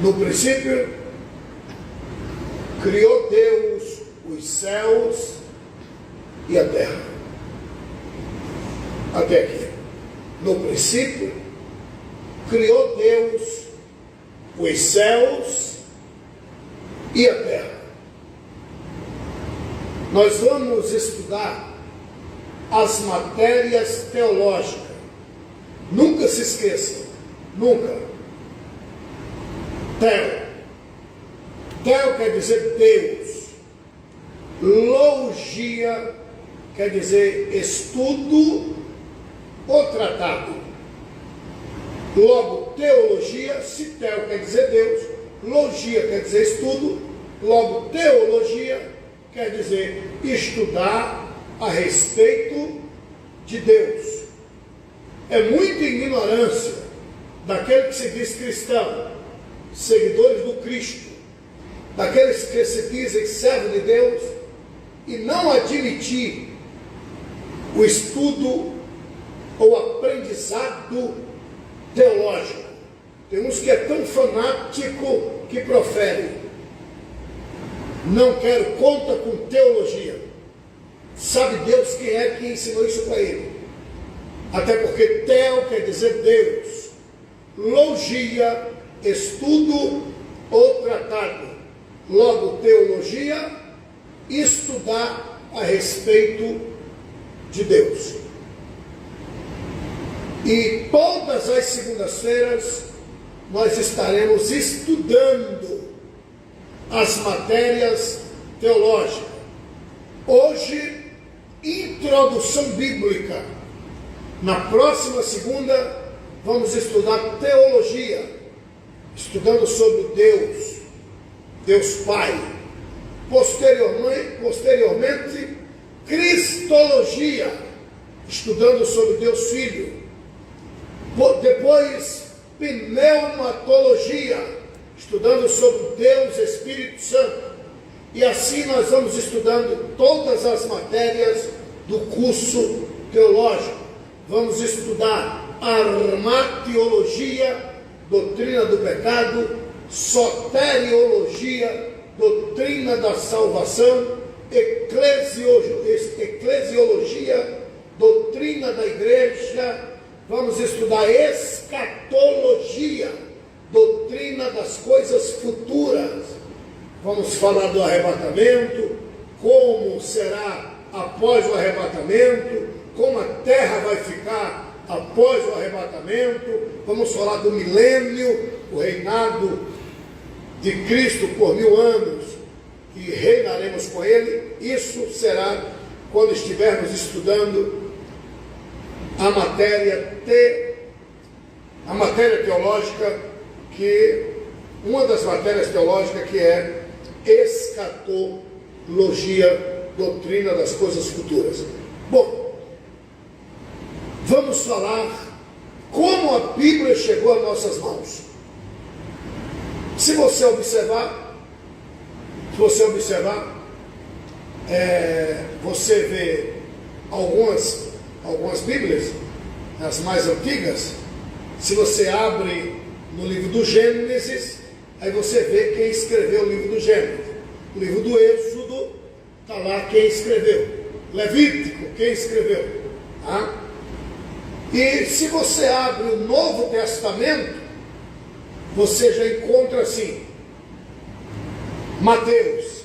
No princípio, criou Deus os céus e a terra. Até aqui. No princípio, criou Deus os céus e a terra. Nós vamos estudar as matérias teológicas. Nunca se esqueça, nunca. Teo. Teo quer dizer Deus. Logia quer dizer estudo ou tratado. Logo, teologia, se teo quer dizer Deus, logia quer dizer estudo, logo, teologia quer dizer estudar a respeito de Deus. É muita ignorância daquele que se diz cristão, seguidores do Cristo, daqueles que se dizem servos de Deus, e não admitir o estudo ou aprendizado teológico. Tem uns que é tão fanático que profere: não quero conta com teologia. Sabe Deus quem é que ensinou isso para ele? Até porque teo quer dizer Deus, logia, estudo ou tratado. Logo, teologia, estudar a respeito de Deus. E todas as segundas-feiras nós estaremos estudando as matérias teológicas. Hoje, introdução bíblica. Na próxima segunda, vamos estudar teologia, estudando sobre Deus, Deus Pai. Posteriormente, cristologia, estudando sobre Deus Filho. Depois, pneumatologia, estudando sobre Deus Espírito Santo. E assim nós vamos estudando todas as matérias do curso teológico. Vamos estudar armatiologia, doutrina do pecado, soteriologia, doutrina da salvação, eclesiologia, doutrina da igreja. Vamos estudar escatologia, doutrina das coisas futuras. Vamos falar do arrebatamento, como será após o arrebatamento, como a terra vai ficar após o arrebatamento. Vamos falar do milênio, o reinado de Cristo por 1000 anos, e reinaremos com Ele. Isso será quando estivermos estudando a matéria teológica, uma das matérias teológicas que é escatologia, doutrina das coisas futuras. Bom, vamos falar como a Bíblia chegou às nossas mãos. Se você observar, você vê algumas Bíblias, as mais antigas. Se você abre no livro do Gênesis, aí você vê quem escreveu o livro do Gênesis. O livro do Êxodo, está lá quem escreveu. Levítico, quem escreveu. Tá? E se você abre o Novo Testamento, você já encontra assim, Mateus.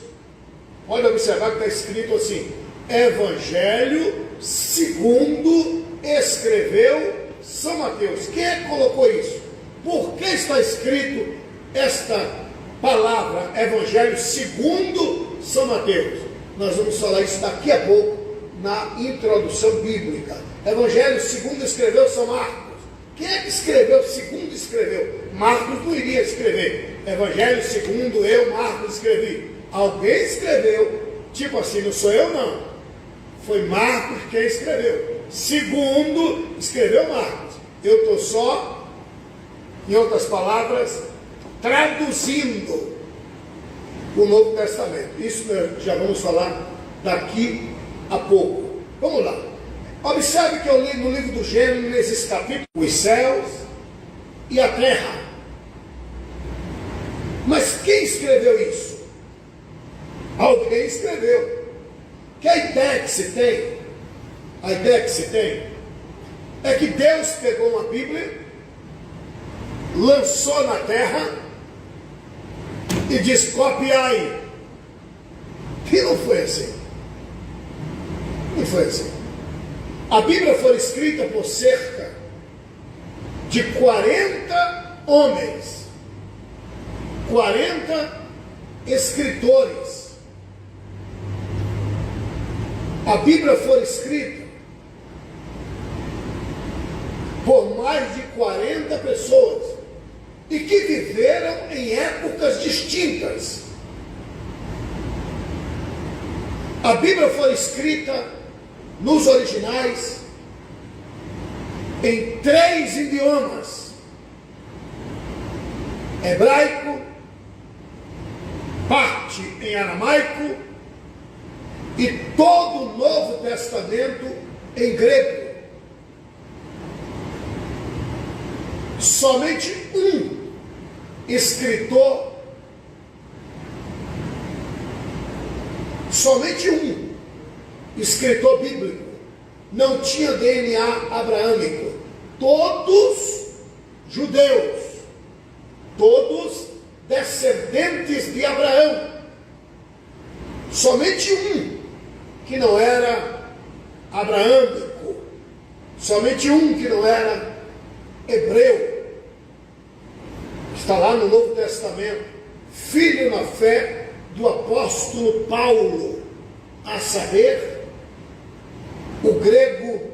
Pode observar que está escrito assim: Evangelho segundo escreveu São Mateus. Quem é que colocou isso? Por que está escrito esta palavra, Evangelho segundo São Mateus? Nós vamos falar isso daqui a pouco na introdução bíblica. Evangelho segundo escreveu São Marcos. Quem é que escreveu segundo escreveu? Marcos não iria escrever. Evangelho segundo eu, Marcos, escrevi. Alguém escreveu, tipo assim, não sou eu não. Foi Marcos quem escreveu. Segundo, escreveu Marcos. Eu estou só, em outras palavras, traduzindo o Novo Testamento. Isso nós já vamos falar daqui a pouco. Vamos lá. Observe que eu li no livro do Gênesis, capítulo, os céus e a terra. Mas quem escreveu isso? Alguém escreveu. Que a ideia que se tem, é que Deus pegou uma Bíblia, lançou na terra e disse: copiai. E não foi assim. Não foi assim. A Bíblia foi escrita por cerca de 40 homens, 40 escritores. A Bíblia foi escrita por mais de 40 pessoas e que viveram em épocas distintas. A Bíblia foi escrita nos originais em 3 idiomas: hebraico, parte em aramaico e todo o Novo Testamento em grego. Somente um escritor, bíblico não tinha DNA abraâmico. Todos judeus, todos descendentes de Abraão. Somente um que não era abraâmico, somente um que não era hebreu. Está lá no Novo Testamento, filho na fé do apóstolo Paulo, a saber, o grego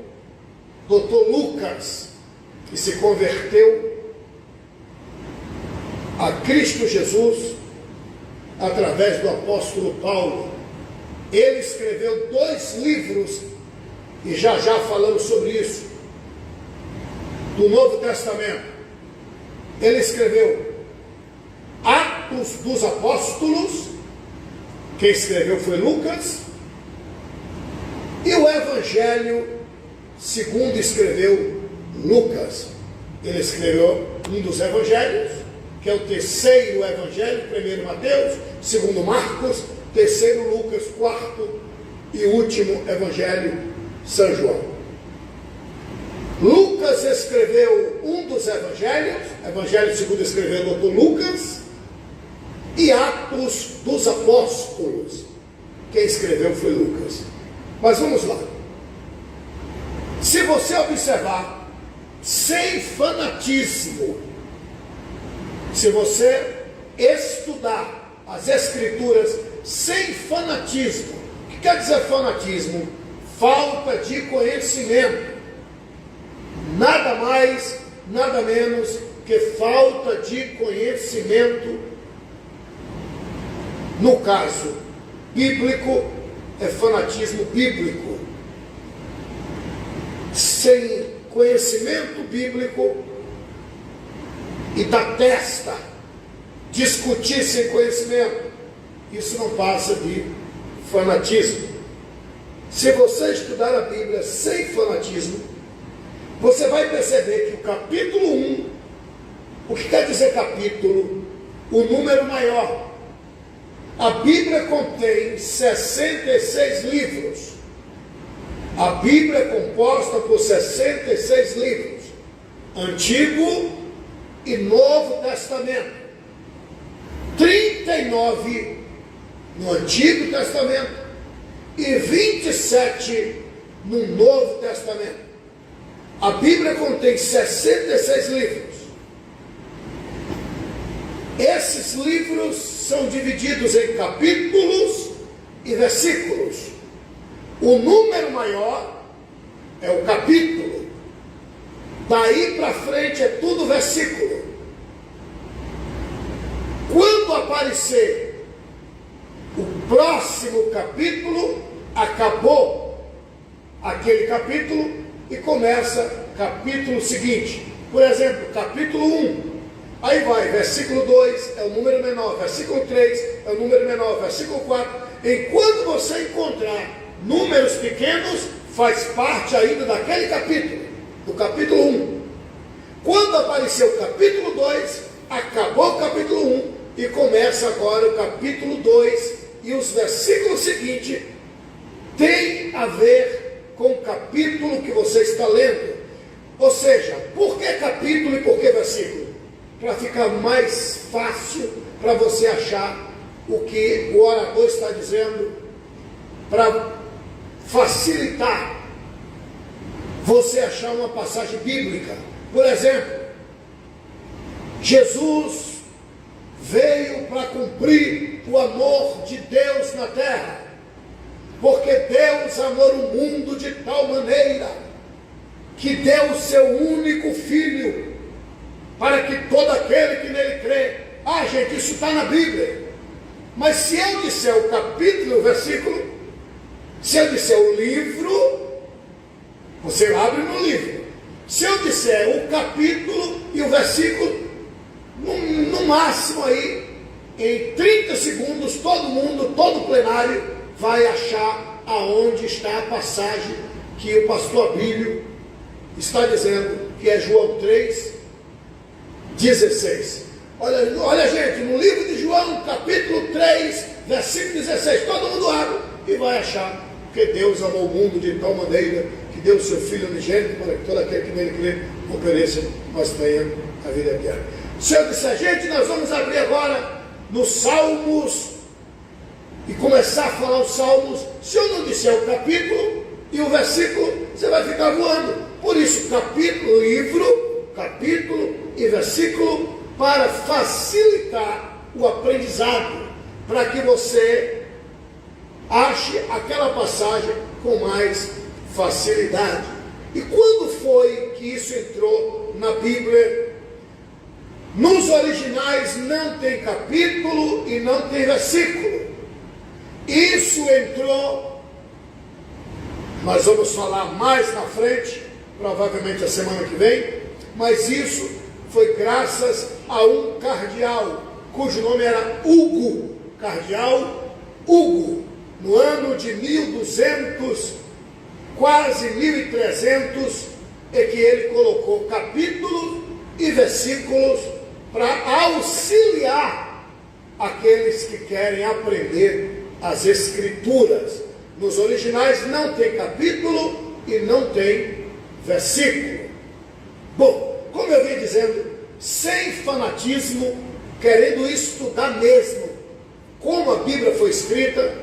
Dr. Lucas, que se converteu a Cristo Jesus através do apóstolo Paulo. Ele escreveu 2 livros, e já falamos sobre isso, do Novo Testamento. Ele escreveu Atos dos Apóstolos, quem escreveu foi Lucas, e o Evangelho segundo escreveu Lucas. Ele escreveu um dos evangelhos, que é o 3º evangelho, 1º Mateus, 2º Marcos, 3º Lucas, 4º e último evangelho, São João. Lucas escreveu um dos evangelhos, evangelho segundo escreveu o Dr. Lucas, e Atos dos Apóstolos, quem escreveu foi Lucas. Mas vamos lá. Se você observar, sem fanatismo, se você estudar as Escrituras sem fanatismo, o que quer dizer fanatismo? Falta de conhecimento. Nada mais, nada menos que falta de conhecimento. No caso bíblico, é fanatismo bíblico. Sem conhecimento bíblico e da testa, discutir sem conhecimento, isso não passa de fanatismo. Se você estudar a Bíblia sem fanatismo, você vai perceber que o capítulo 1, o que quer dizer capítulo? O número maior. A Bíblia contém 66 livros. A Bíblia é composta por 66 livros, Antigo e Novo Testamento. 39 no Antigo Testamento e 27 no Novo Testamento. A Bíblia contém 66 livros. Esses livros são divididos em capítulos e versículos. O número maior é o capítulo. Daí para frente é tudo versículo. Quando aparecer o próximo capítulo, acabou aquele capítulo e começa capítulo seguinte. Por exemplo, capítulo 1. Aí vai, versículo 2 é o número menor, versículo 3 é o número menor, versículo 4. Enquanto você encontrar números pequenos, faz parte ainda daquele capítulo, do capítulo 1. Quando aparecer o capítulo 2, acabou o capítulo 1 e começa agora o capítulo 2, e os versículos seguintes têm a ver com o capítulo que você está lendo. Ou seja, por que capítulo e por que versículo? Para ficar mais fácil para você achar o que o orador está dizendo, para facilitar você achar uma passagem bíblica. Por exemplo, Jesus veio para cumprir o amor de Deus na terra, porque Deus amou o mundo de tal maneira que deu o seu único filho, para que todo aquele que nele crê. Ah, gente, isso está na Bíblia. Mas se eu disser o capítulo, o versículo, se eu disser o livro, você abre no livro. Se eu disser o capítulo e o versículo, no máximo aí, em 30 segundos, todo mundo, todo plenário, vai achar aonde está a passagem que o pastor Abílio está dizendo, que é João 3:16. Olha gente, no livro de João, capítulo 3, versículo 16, todo mundo abre e vai achar que Deus amou o mundo de tal maneira que deu o seu Filho unigênito para que todo aquele que nele crê não pereça, mas tenha a vida eterna. Se eu disser, gente, nós vamos abrir agora nos Salmos e começar a falar os Salmos. Se eu não disser o capítulo e o versículo, você vai ficar voando. Por isso, capítulo, livro, capítulo e versículo, para facilitar o aprendizado, para que você ache aquela passagem com mais facilidade. E quando foi que isso entrou na Bíblia? Nos originais não tem capítulo e não tem versículo. Isso entrou, nós vamos falar mais na frente, provavelmente a semana que vem, mas isso foi graças a um cardeal, cujo nome era Hugo, cardeal Hugo, no ano de 1200, quase 1300, é que ele colocou capítulos e versículos para auxiliar aqueles que querem aprender as Escrituras. Nos originais não tem capítulo e não tem versículo. Bom, como eu vim dizendo, sem fanatismo, querendo estudar mesmo como a Bíblia foi escrita,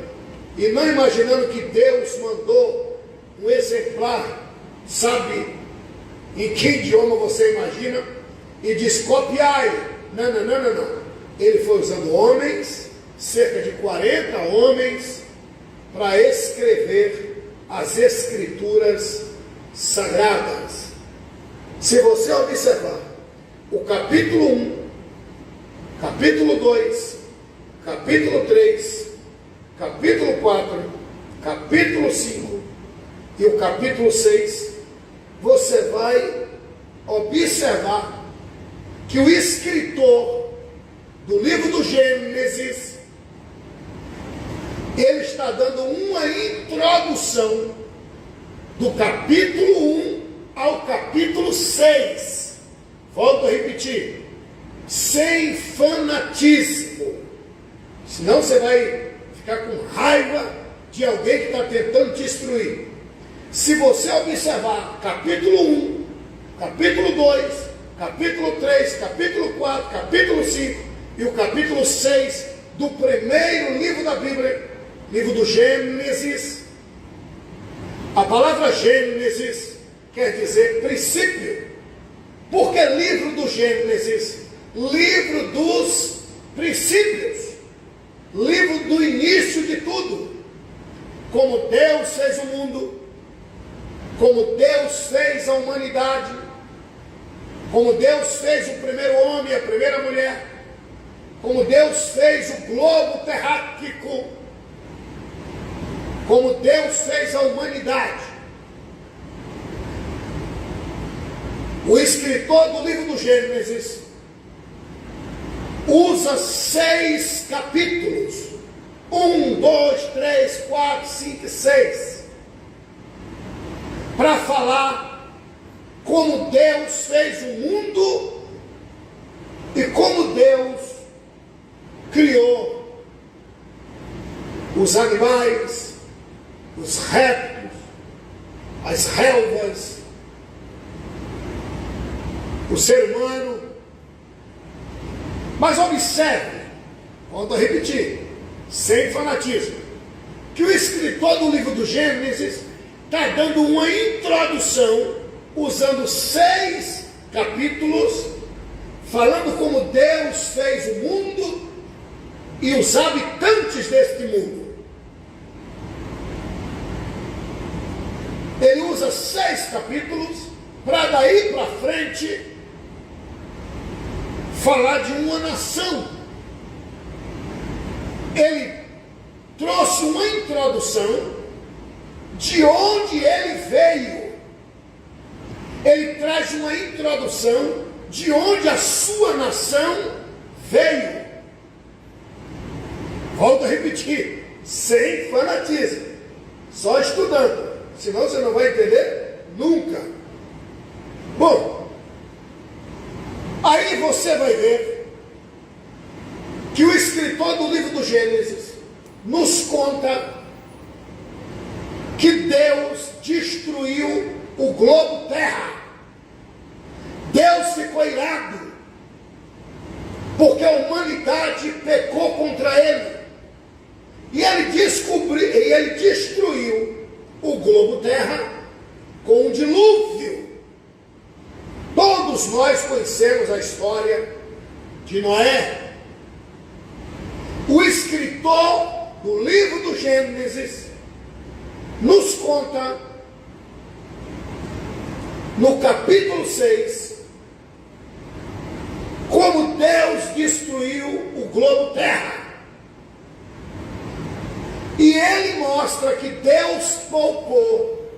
e não imaginando que Deus mandou um exemplar, sabe em que idioma você imagina, e diz copiai. Não. Ele foi usando homens, cerca de 40 homens, para escrever as Escrituras Sagradas. Se você observar o capítulo 1, capítulo 2, capítulo 3, capítulo 4, capítulo 5 e o capítulo 6, você vai observar que o escritor do livro do Gênesis, ele está dando uma introdução do capítulo 1 ao capítulo 6. Volto a repetir, sem fanatismo, senão você vai ficar com raiva de alguém que está tentando te instruir. Se você observar capítulo 1, capítulo 2, capítulo 3, capítulo 4, capítulo 5 e o capítulo 6 do primeiro livro da Bíblia, livro do Gênesis, a palavra Gênesis quer dizer princípio. Por que livro do Gênesis? Livro dos princípios, livro do início de tudo. Como Deus fez o mundo, como Deus fez a humanidade, como Deus fez o primeiro homem e a primeira mulher, como Deus fez o globo terráqueo, como Deus fez a humanidade. O escritor do livro do Gênesis usa 6 capítulos, 1, 2, 3, 4, 5 e 6, para falar como Deus fez o mundo e como Deus criou os animais, os répteis, as relvas, o ser humano. Mas observe, volto a repetir, sem fanatismo, que o escritor do livro do Gênesis está dando uma introdução, usando 6 capítulos, falando como Deus fez o mundo e os habitantes deste mundo. Ele usa 6 capítulos para daí para frente falar de uma nação. Ele trouxe uma introdução de onde ele veio. Ele traz uma introdução de onde a sua nação veio. Volto a repetir, sem fanatismo, só estudando, senão você não vai entender nunca. Bom, aí você vai ver que o escritor do livro do Gênesis nos conta que Deus destruiu o globo terra. Deus ficou irado, porque a humanidade pecou contra ele. E ele destruiu o globo terra com um dilúvio. Todos nós conhecemos a história de Noé. O escritor do livro do Gênesis nos conta, no capítulo 6, como Deus destruiu o globo terra. E ele mostra que Deus poupou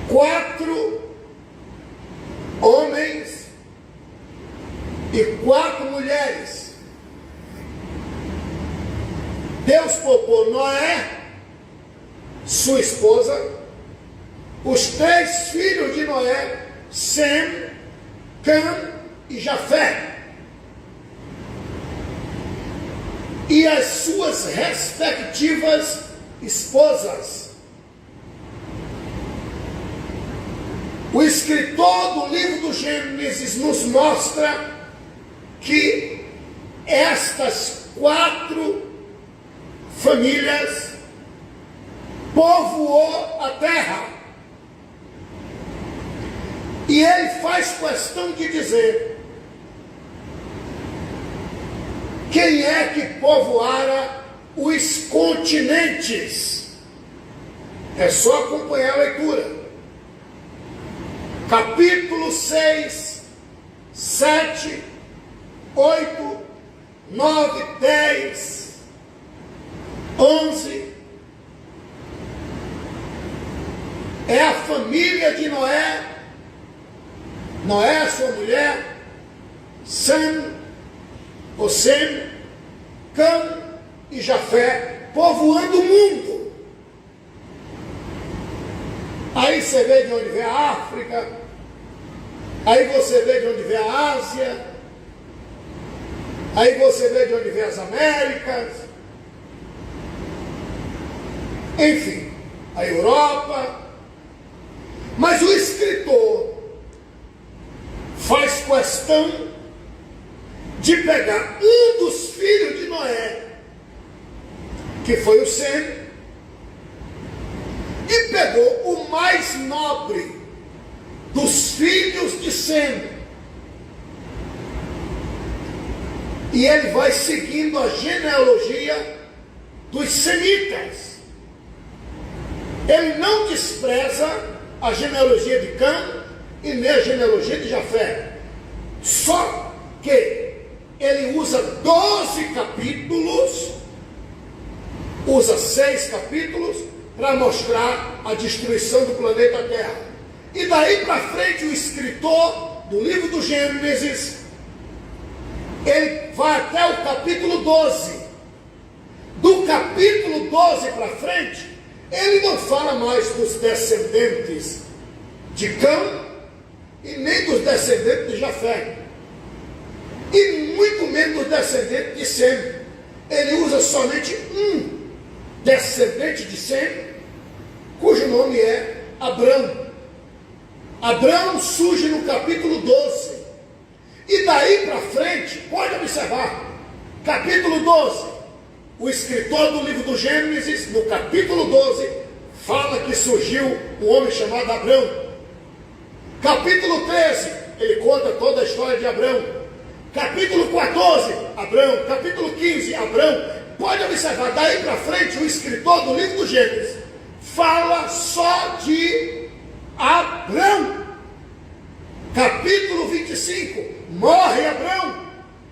4 homens e 4 mulheres. Deus poupou Noé, sua esposa, os 3 filhos de Noé, Sem, Cã e Jafé, e as suas respectivas esposas. O escritor do livro do Gênesis nos mostra que estas 4 famílias povoou a terra. E ele faz questão de dizer quem é que povoara os continentes. É só acompanhar a leitura. Capítulo 6, 7, 8, 9, 10, 11. É a família de Noé, Noé, sua mulher, Sem, Cã e Jafé, povoando o mundo. Aí você vê de onde vem a África, aí você vê de onde vem a Ásia, aí você vê de onde vem as Américas, enfim, a Europa. Mas o escritor faz questão de pegar um dos filhos de Noé, que foi o Sem, e pegou o mais nobre dos filhos de Sem. E ele vai seguindo a genealogia dos semitas. Ele não despreza a genealogia de Cã e nem a genealogia de Jafé. Só que ele usa 12 capítulos, usa 6 capítulos para mostrar a destruição do planeta Terra. E daí para frente o escritor do livro do Gênesis, ele vai até o capítulo 12. Do capítulo 12 para frente, ele não fala mais dos descendentes de Cã e nem dos descendentes de Jafé. e muito menos descendente de Sem. Ele usa somente um descendente de Sem, cujo nome é Abrão. Abrão surge no capítulo 12. E daí para frente, pode observar, capítulo 12, o escritor do livro do Gênesis, no capítulo 12, fala que surgiu um homem chamado Abrão. Capítulo 13, ele conta toda a história de Abrão. Capítulo 14, Abrão. Capítulo 15, Abrão. Pode observar, daí para frente, o escritor do livro do Gênesis fala só de Abrão. Capítulo 25, morre Abrão.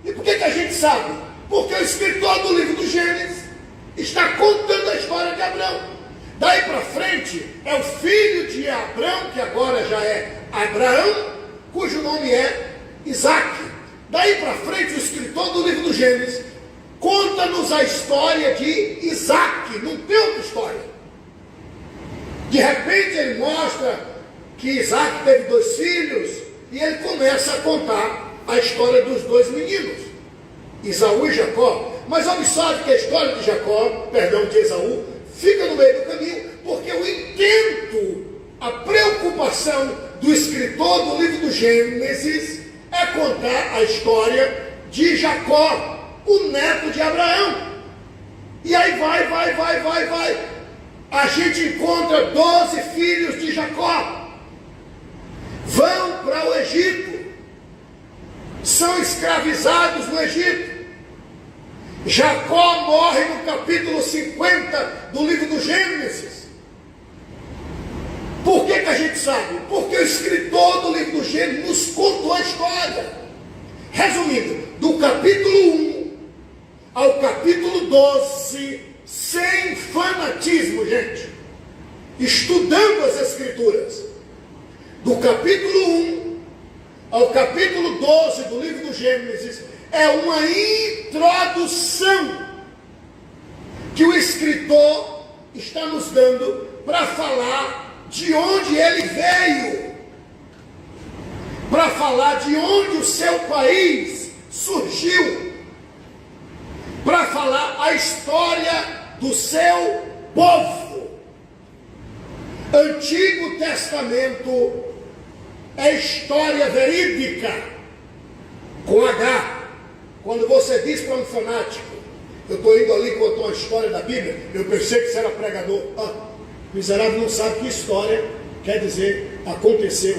E por que a gente sabe? Porque o escritor do livro do Gênesis está contando a história de Abrão. Daí para frente, é o filho de Abrão, que agora já é Abraão, cujo nome é Isaac. Daí para frente, o escritor do livro do Gênesis conta-nos a história de Isaac, não tem outra história. De repente ele mostra que Isaac teve 2 filhos e ele começa a contar a história dos 2 meninos, Esaú e Jacó. Mas observe que a história de de Esaú, fica no meio do caminho, porque o intento, a preocupação do escritor do livro do Gênesis é contar a história de Jacó, o neto de Abraão. E aí vai. A gente encontra 12 filhos de Jacó. Vão para o Egito. São escravizados no Egito. Jacó morre no capítulo 50 do livro do Gênesis. Por que a gente sabe? Porque o escritor do livro do Gênesis nos contou a história. Resumindo, do capítulo 1 ao capítulo 12, sem fanatismo, gente, estudando as Escrituras, do capítulo 1 ao capítulo 12 do livro do Gênesis, é uma introdução que o escritor está nos dando para falar de onde ele veio, para falar de onde o seu país surgiu, para falar a história do seu povo. Antigo Testamento é história verídica, com H. Quando você diz para um fanático, eu estou indo ali contar uma história da Bíblia, eu pensei que você era pregador. Miserável não sabe que história quer dizer aconteceu.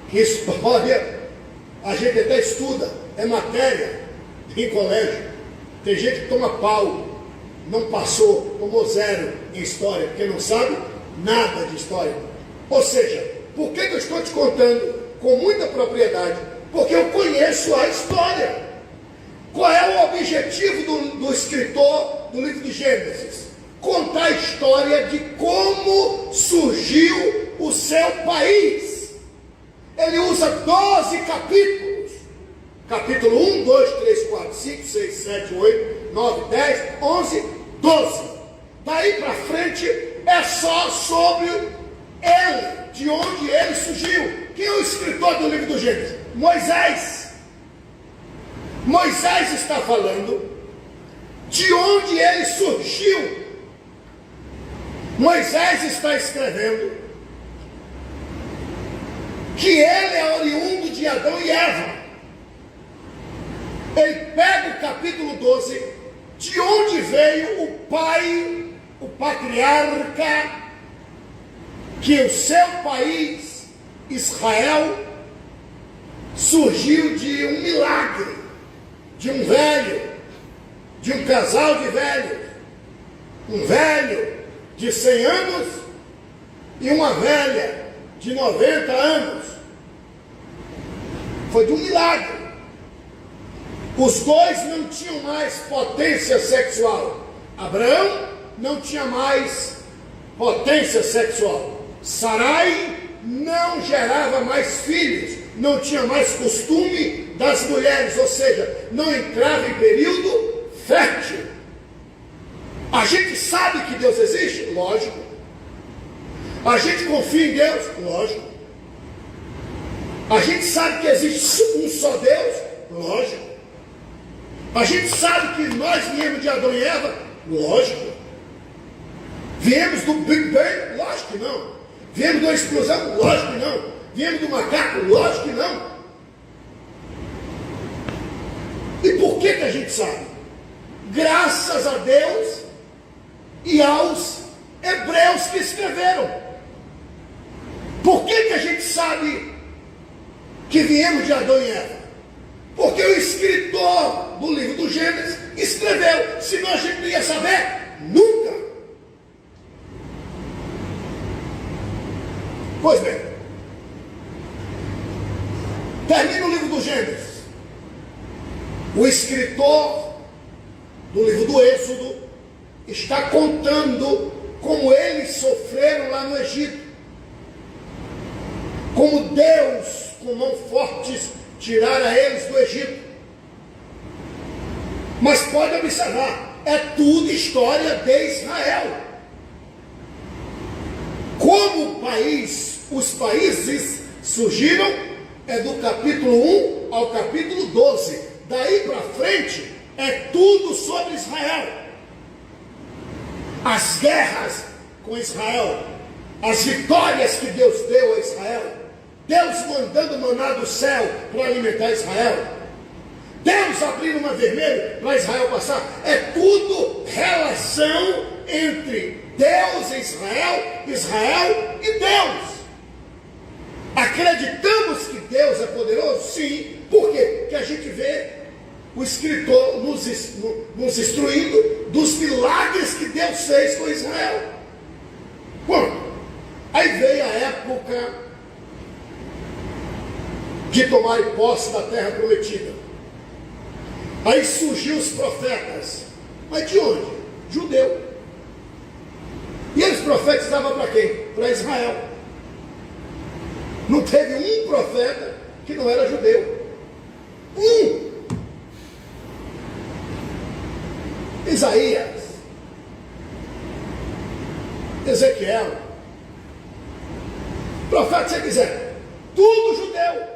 Que história a gente até estuda, é matéria em colégio. Tem gente que toma pau, não passou, tomou 0 em história, porque não sabe nada de história. Ou seja, por que eu estou te contando com muita propriedade? Porque eu conheço a história. Qual é o objetivo do escritor do livro de Gênesis? Contar a história de como surgiu o seu país. Ele usa 12 capítulos. Capítulo 1, 2, 3, 4, 5, 6, 7, 8, 9, 10, 11, 12. Daí para frente é só sobre ele, de onde ele surgiu. Quem é o escritor do livro do Gênesis? Moisés. Moisés está falando de onde ele surgiu. Moisés está escrevendo que ele é oriundo de Adão e Eva. Ele pega o capítulo 12, de onde veio o pai, o patriarca, que o seu país, Israel, surgiu de um milagre, de um velho, de um casal de velhos, um velho de 100 anos e uma velha de 90 anos. Foi de um milagre. Os dois não tinham mais potência sexual. Abraão não tinha mais potência sexual. Sarai não gerava mais filhos, não tinha mais costume das mulheres, ou seja, não entrava em período fértil. A gente sabe que Deus existe? Lógico. A gente confia em Deus? Lógico. A gente sabe que existe um só Deus? Lógico. A gente sabe que nós viemos de Adão e Eva? Lógico. Viemos do Big Bang? Lógico que não. Viemos de uma explosão? Lógico que não. Viemos do macaco? Lógico que não. E por que a gente sabe? Graças a Deus e aos hebreus que escreveram. Por que a gente sabe que viemos de Adão e Eva? Porque o escritor do livro do Gênesis escreveu. Senão a gente não ia saber nunca. Pois bem, termina o livro do Gênesis. O escritor do livro do Êxodo está contando como eles sofreram lá no Egito. Como Deus, com mãos fortes, tirara eles do Egito. Mas pode observar, é tudo história de Israel. Como os países surgiram, é do capítulo 1 ao capítulo 12. Daí para frente, é tudo sobre Israel. As guerras com Israel, as vitórias que Deus deu a Israel, Deus mandando maná do céu para alimentar Israel, Deus abrindo o mar vermelho para Israel passar. É tudo relação entre Deus e Israel, Israel e Deus. Acreditamos que Deus é poderoso? Sim. Por quê? Porque a gente vê o escritor nos instruindo dos milagres que Deus fez com Israel. Bom, aí veio a época de tomarem posse da terra prometida. Aí surgiu os profetas. Mas de onde? Judeu. E eles profetizavam para quem? Para Israel. Não teve um profeta que não era judeu. Um. Isaías, Ezequiel, profeta, se você quiser, tudo judeu.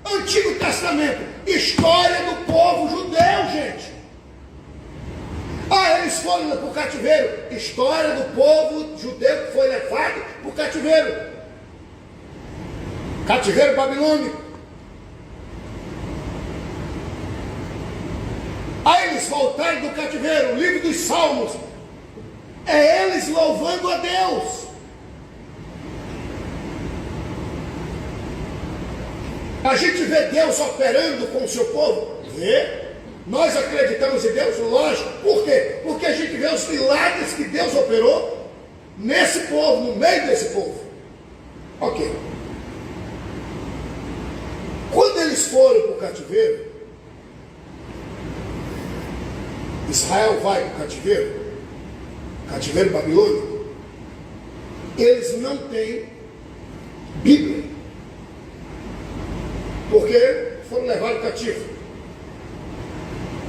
Antigo Testamento, história do povo judeu, gente. Ah, eles foram para o cativeiro, história do povo judeu que foi levado para o cativeiro. Cativeiro babilônico. Aí eles voltaram do cativeiro, o livro dos Salmos, é eles louvando a Deus. A gente vê Deus operando com o seu povo? Vê. Nós acreditamos em Deus? Lógico. Por quê? Porque a gente vê os milagres que Deus operou nesse povo, no meio desse povo. Ok. Quando eles foram para o cativeiro, Israel vai para o cativeiro babilônico, eles não têm Bíblia, porque foram levados cativo.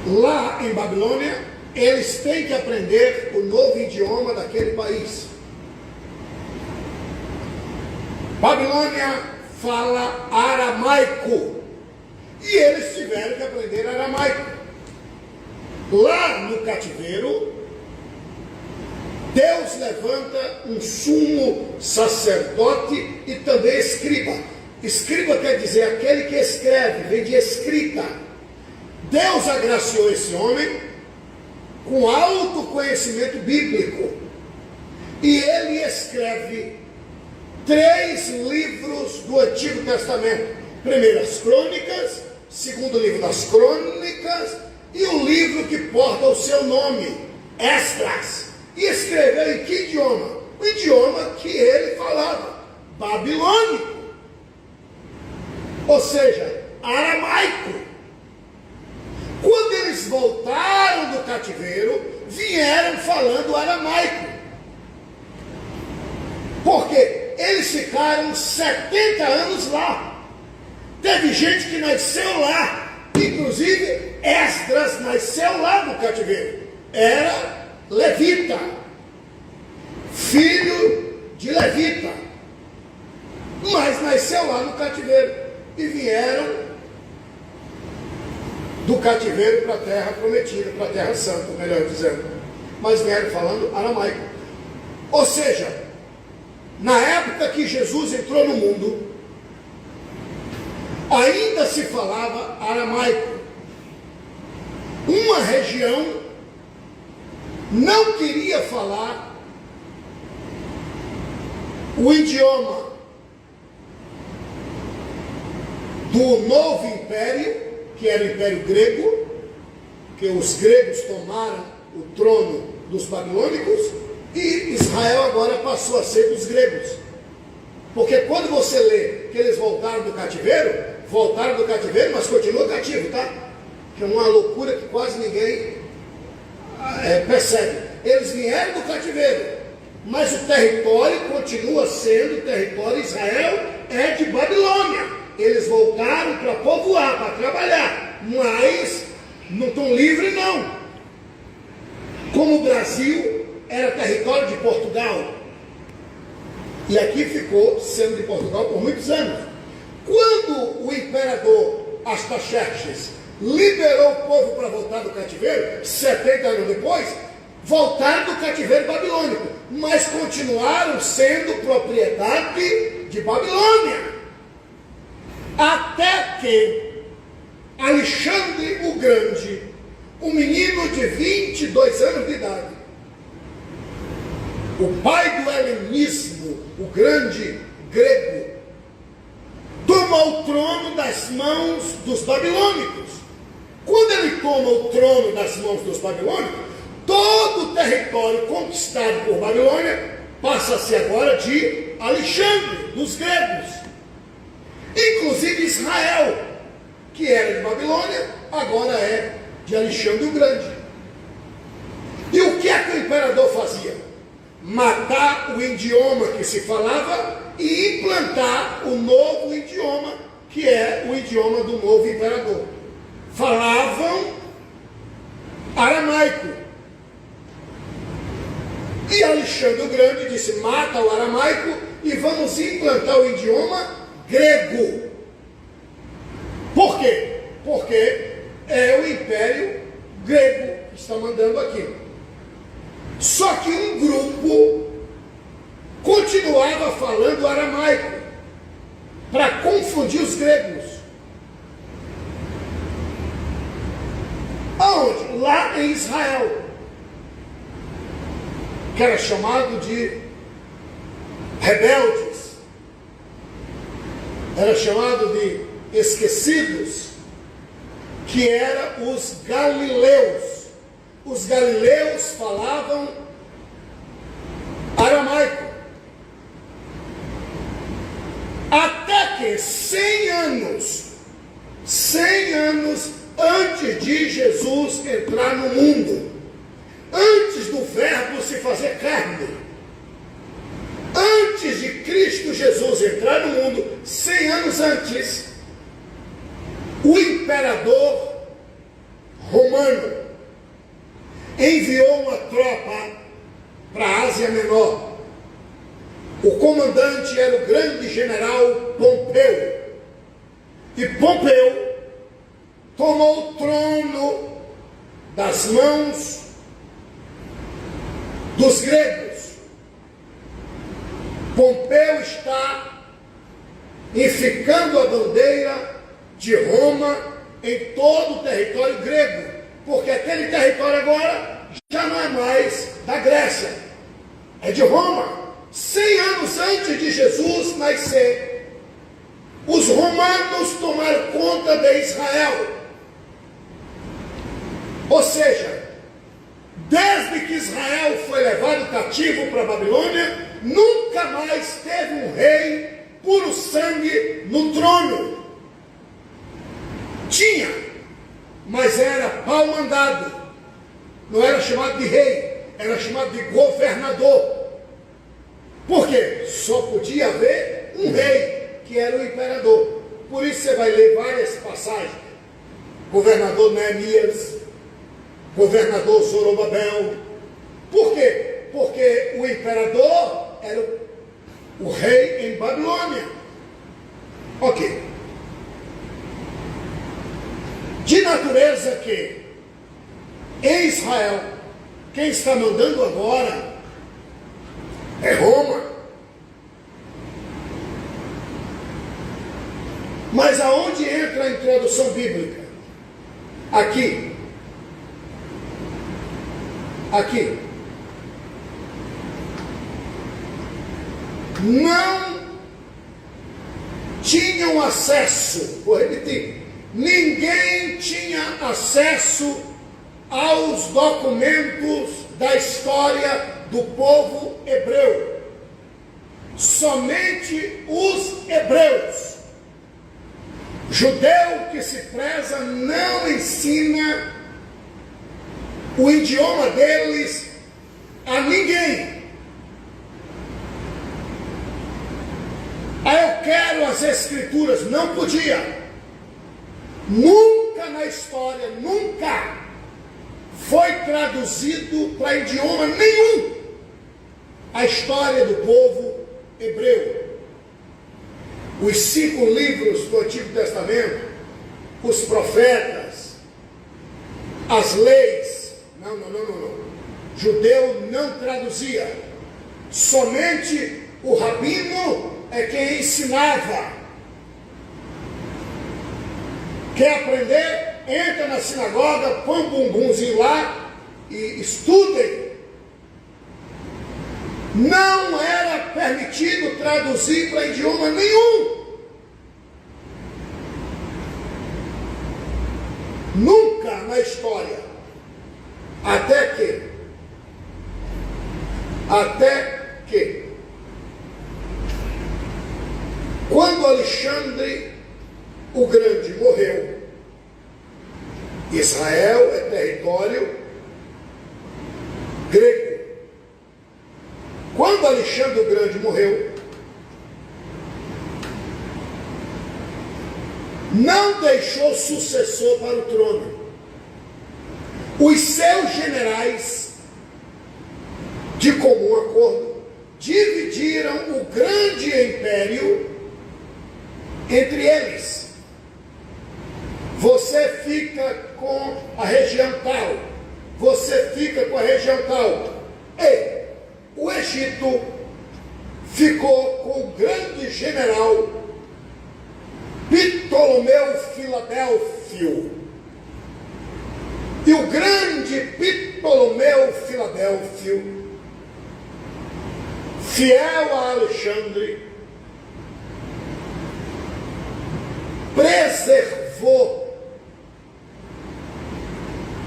Lá em Babilônia, eles têm que aprender o novo idioma daquele país. Babilônia fala aramaico, e eles tiveram que aprender aramaico. Lá no cativeiro, Deus levanta um sumo sacerdote e também escriba. Escriba quer dizer aquele que escreve, vem de escrita. Deus agraciou esse homem com alto conhecimento bíblico. E ele escreve 3 livros do Antigo Testamento. Primeiro as Crônicas, segundo livro das Crônicas, e o livro que porta o seu nome, Esdras. E escreveu em que idioma? O idioma que ele falava, babilônico. Ou seja, aramaico. Quando eles voltaram do cativeiro, vieram falando aramaico. Porque eles ficaram 70 anos lá. Teve gente que nasceu lá. Inclusive, Esdras nasceu lá no cativeiro. Era levita, filho de levita. Mas nasceu lá no cativeiro. E vieram do cativeiro para a terra prometida, para a terra santa, melhor dizendo. Mas vieram falando aramaico. Ou seja, na época que Jesus entrou no mundo, ainda se falava aramaico. Uma região não queria falar o idioma do novo império, que era o Império Grego, que os gregos tomaram o trono dos babilônicos, e Israel agora passou a ser dos gregos. Porque quando você lê que eles voltaram do cativeiro, mas continuam cativo, tá? Que é uma loucura que quase ninguém percebe. Eles vieram do cativeiro, mas o território continua sendo o território. Israel é de Babilônia. Eles voltaram para povoar, para trabalhar, mas não estão livres não. Como o Brasil era território de Portugal, e aqui ficou sendo de Portugal por muitos anos. Quando o imperador Artaxerxes liberou o povo para voltar do cativeiro, 70 anos depois, voltaram do cativeiro babilônico, mas continuaram sendo propriedade de Babilônia. Até que Alexandre o Grande, um menino de 22 anos de idade, o pai do helenismo, o grande grego, toma o trono das mãos dos babilônicos. Quando ele toma o trono das mãos dos babilônicos, todo o território conquistado por Babilônia passa a ser agora de Alexandre, dos gregos. Inclusive Israel, que era de Babilônia, agora é de Alexandre o Grande. E o que é que o imperador fazia? Matar o idioma que se falava e implantar o novo idioma, que é o idioma do novo imperador. Falavam aramaico. E Alexandre o Grande disse: mata o aramaico e vamos implantar o idioma grego. Por quê? Porque é o Império Grego que está mandando aqui. Só que um grupo continuava falando aramaico para confundir os gregos. Aonde? Lá em Israel, que era chamado de rebeldes, era chamado de esquecidos, que eram os galileus. Os galileus falavam aramaico. Até que 100 anos antes de Jesus entrar no mundo, antes do verbo se fazer carne, antes de Cristo Jesus entrar no mundo, 100 anos antes, o imperador romano enviou uma tropa para a Ásia Menor. O comandante era o grande general Pompeu. E Pompeu tomou o trono das mãos dos gregos. Pompeu está enficando a bandeira de Roma em todo o território grego, porque aquele território agora já não é mais da Grécia, é de Roma. 100 anos antes de Jesus nascer, os romanos tomaram conta de Israel. Ou seja, desde que Israel foi levado cativo para a Babilônia, nunca mais teve um rei puro sangue no trono. Tinha, mas era pau mandado. Não era chamado de rei, era chamado de governador. Por quê? Só podia haver um rei, que era o imperador. Por isso você vai ler várias passagens. Governador Neemias, governador Zorobabel. Por quê? Porque o imperador era o rei em Babilônia. Ok. De natureza que em Israel, quem está mandando agora é Roma. Mas aonde entra a introdução bíblica? Aqui. Aqui. Não tinham acesso, vou repetir, ninguém tinha acesso aos documentos da história do povo hebreu. Somente os hebreus. Judeu que se preza não ensina o idioma deles a ninguém. Eu quero as escrituras, não podia. Nunca na história, nunca foi traduzido para idioma nenhum a história do povo hebreu. Os 5 livros do Antigo Testamento, os profetas, as leis, não. Judeu não traduzia. Somente o rabino é quem ensinava. Quer aprender? Entra na sinagoga, põe um bumbumzinho lá e estudem. Não era permitido traduzir para idioma nenhum. Nunca na história. Até que quando Alexandre o Grande morreu, Israel é território grego. Quando Alexandre o Grande morreu, não deixou sucessor para o trono. Os seus generais, de comum acordo, dividiram o grande império entre eles. Você fica com a região tal, você fica com a região tal. E o Egito ficou com o grande general Ptolomeu Filadélfio. E o grande Ptolomeu Filadélfio, fiel a Alexandre, preservou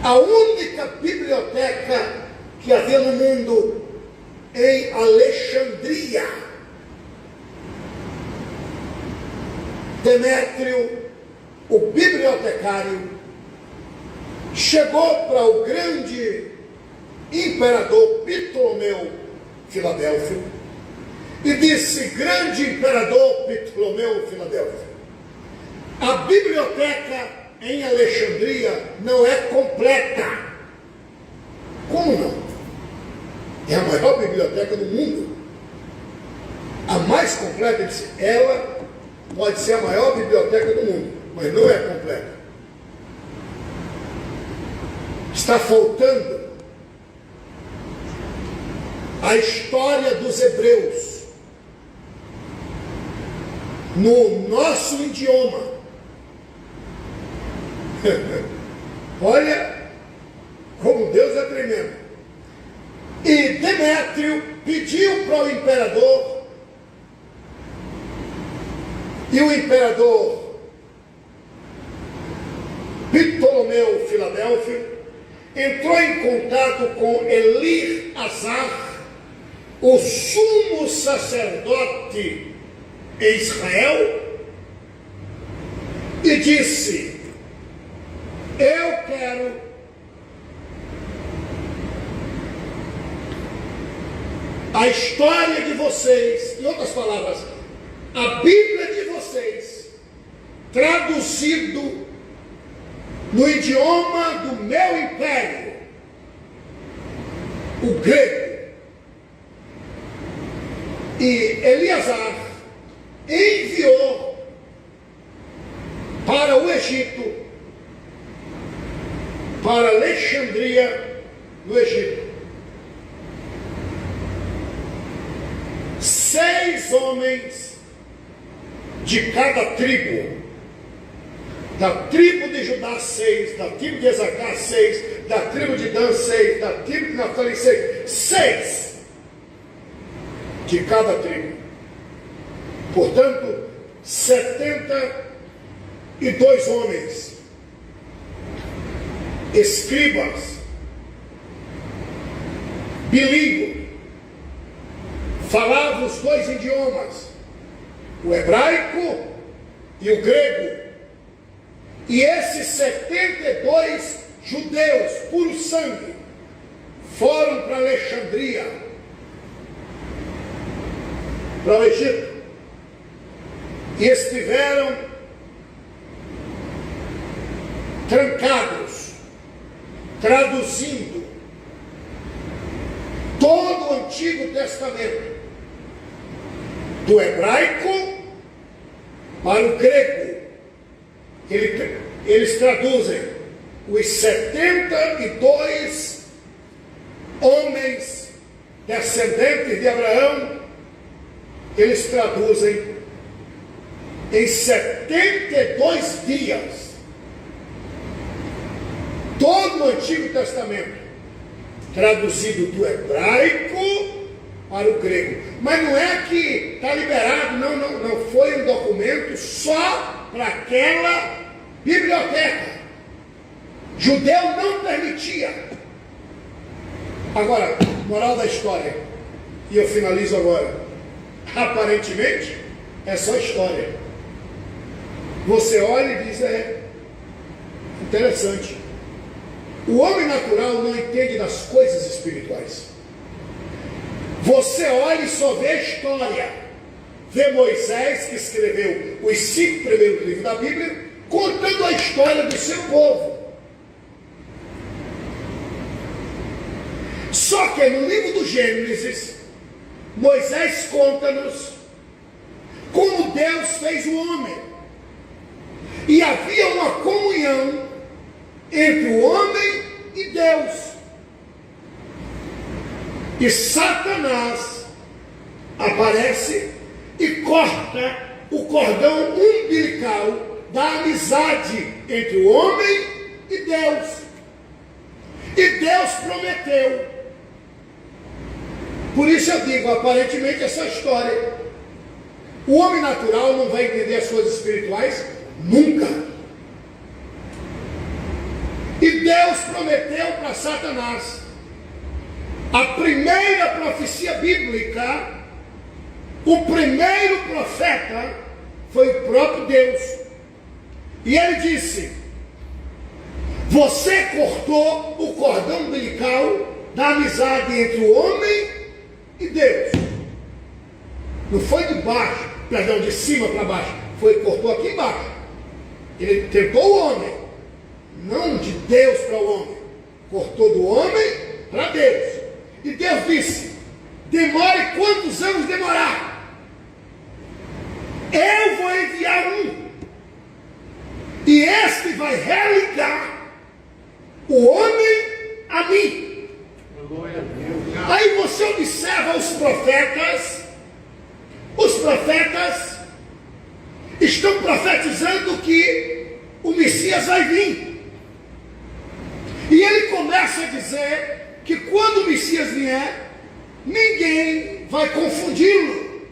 a única biblioteca que havia no mundo em Alexandria. Demétrio, o bibliotecário, chegou para o grande imperador Ptolomeu Filadélfio e disse: grande imperador Ptolomeu Filadélfio, a biblioteca em Alexandria não é completa. Como não? É a maior biblioteca do mundo. A mais completa, ele disse, ela pode ser a maior biblioteca do mundo, mas não é completa. Está faltando a história dos hebreus no nosso idioma. Olha como Deus é tremendo. E Demétrio pediu para o imperador, e o imperador Ptolomeu Filadélfio entrou em contato com Elí-Azar, o sumo sacerdote em Israel, e disse: eu quero a história de vocês, em outras palavras, a Bíblia de vocês, traduzido no idioma do meu império, o grego. E Elí-Azar enviou para o Egito para Alexandria, no Egito. 6 homens de cada tribo. Da tribo de Judá 6, da tribo de Esacar 6, da tribo de Dan 6, da tribo de Naftali 6. 6 de cada tribo. Portanto, 72 homens, escribas, bilíngues, falavam os 2 idiomas, o hebraico e o grego. E esses 72 judeus, puro sangue, foram para Alexandria, para o Egito, e estiveram trancados, traduzindo todo o Antigo Testamento, do hebraico para o grego. Eles traduzem os 72 homens descendentes de Abraão, eles traduzem em 72 dias todo o Antigo Testamento, traduzido do hebraico para o grego. Mas não é que está liberado, não foi um documento só para aquela biblioteca. Judeu não permitia. Agora, moral da história, e eu finalizo agora. Aparentemente, é só história. Você olha e diz, interessante. O homem natural não entende das coisas espirituais. Você olha e só vê a história. Vê Moisés, que escreveu os 5 primeiros livros da Bíblia, contando a história do seu povo. Só que no livro do Gênesis, Moisés conta-nos como Deus fez o homem. E havia uma comunhão entre o homem e Deus. E Satanás aparece e corta o cordão umbilical da amizade entre o homem e Deus. E Deus prometeu. Por isso eu digo, aparentemente essa história. O homem natural não vai entender as coisas espirituais nunca. E Deus prometeu para Satanás. A primeira profecia bíblica, o primeiro profeta foi o próprio Deus. E ele disse: você cortou o cordão umbilical da amizade entre o homem e Deus. Não foi de baixo, perdão, de cima para baixo. Cortou aqui embaixo. Ele tentou o homem, não de Deus para o homem. Cortou do homem para Deus. E Deus disse: demore quantos anos demorar, eu vou enviar um, e este vai religar o homem a mim. Aí você observa os profetas estão profetizando que o Messias vai vir. E ele começa a dizer que quando o Messias vier, ninguém vai confundi-lo.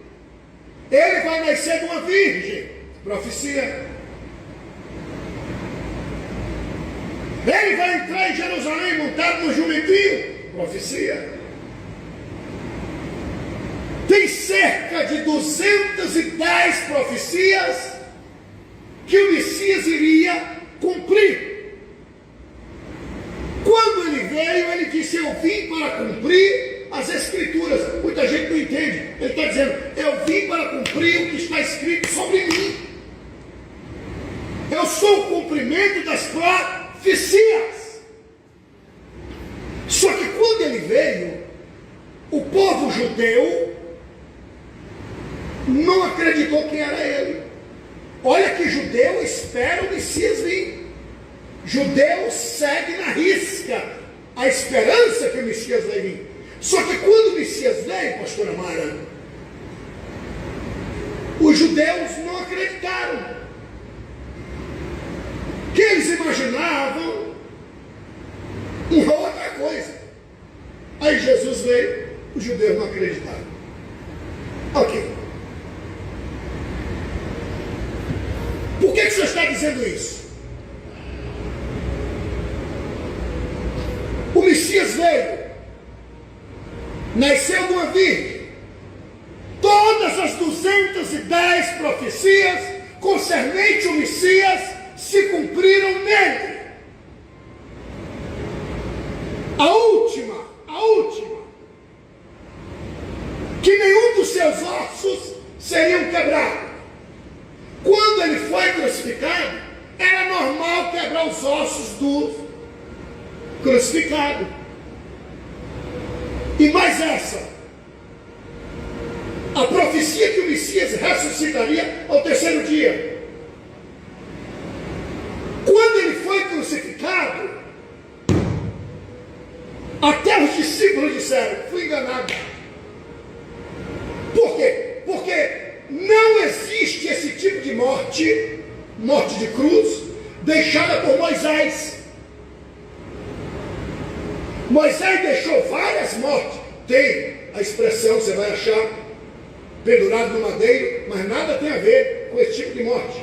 Ele vai nascer de uma virgem, profecia. Ele vai entrar em Jerusalém montado no jumentinho, profecia. Tem cerca de 210 profecias que o Messias iria cumprir. Quando ele veio, ele disse: eu vim para cumprir as Escrituras. Muita gente não entende. Ele está dizendo: eu vim para cumprir o que está escrito sobre mim. Eu sou o cumprimento das profecias. Só que quando ele veio, o povo judeu não acreditou quem era ele. Olha que judeu espera o Messias vir. judeus seguem na risca a esperança que o Messias vai vir. Só que quando o Messias veio, pastora Mara, os judeus não acreditaram. Que eles imaginavam uma outra coisa. Aí Jesus veio, os judeus não acreditaram. Ok. Por que você está dizendo isso? O Messias veio, nasceu de uma virgem. Todas as 210 profecias concernentes ao Messias se cumpriram nele. A última, que nenhum dos seus ossos seriam quebrados. Quando ele foi crucificado, era normal quebrar os ossos do crucificado. E mais essa, a profecia que o Messias ressuscitaria ao terceiro dia. Quando ele foi crucificado, até os discípulos disseram: fui enganado. Por quê? Porque não existe esse tipo de morte, morte de cruz, deixada por Moisés. Moisés deixou várias mortes. Tem a expressão, você vai achar, pendurado no madeiro, mas nada tem a ver com esse tipo de morte.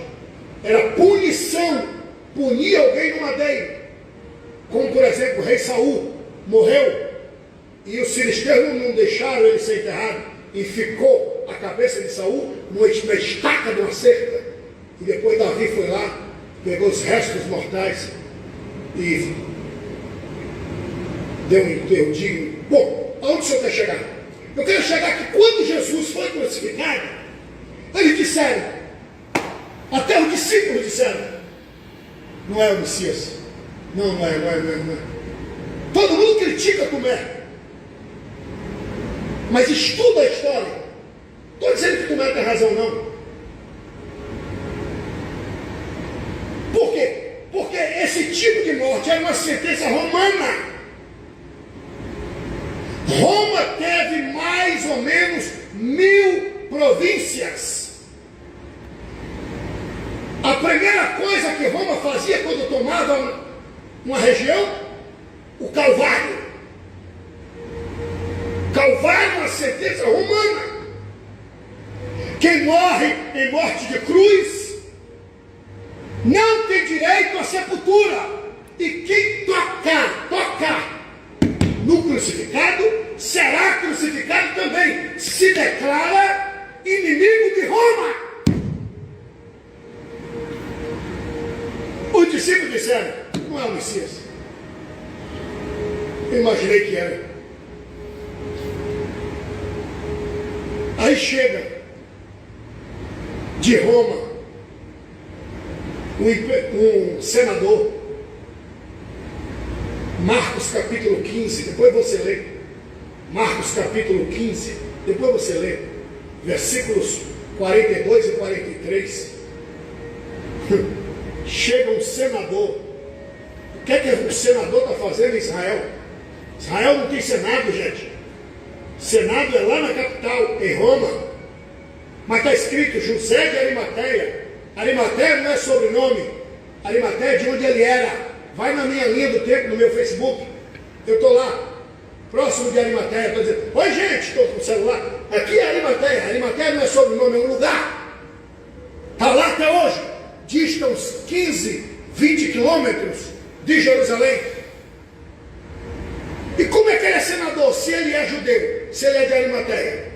Era punição, punir alguém no madeiro. Como, por exemplo, o rei Saul morreu e os filisteus não deixaram ele ser enterrado. E ficou a cabeça de Saul na estaca de uma cerca. E depois Davi foi lá, pegou os restos mortais e deu um enterro digno. Bom, aonde o senhor quer chegar? Eu quero chegar que quando Jesus foi crucificado, eles disseram, até os discípulos disseram: não é o Messias. Não é. Todo mundo critica Tomé. Mas estuda a história. Estou dizendo que Tomé tem razão, não. Por quê? Porque esse tipo de morte era uma sentença romana. Roma teve mais ou menos 1000 províncias. A primeira coisa que Roma fazia quando tomava uma região, o Calvário. Calvário é uma sentença romana. Quem morre em morte de cruz não tem direito à sepultura. E quem tocar no crucificado será crucificado também. Se declara inimigo de Roma. Os discípulos disseram: não é o Messias. Eu imaginei que era. Aí chega de Roma um senador, Marcos capítulo 15, depois você lê. Marcos capítulo 15, depois você lê, versículos 42 e 43. Chega um senador. O que é que o senador está fazendo em Israel? Israel não tem senado, gente. Senado é lá na capital, em Roma. Mas está escrito José de Arimateia. Arimateia não é sobrenome. Arimateia é de onde ele era. Vai na minha linha do tempo, no meu Facebook. Eu estou lá, próximo de Arimateia. Estou dizendo: oi gente, estou com o celular. Aqui é Arimateia. Arimateia não é sobrenome, é um lugar. Está lá até hoje. Dista uns 15, 20 quilômetros de Jerusalém. E como é que ele é senador, se ele é judeu, se ele é de Arimateia?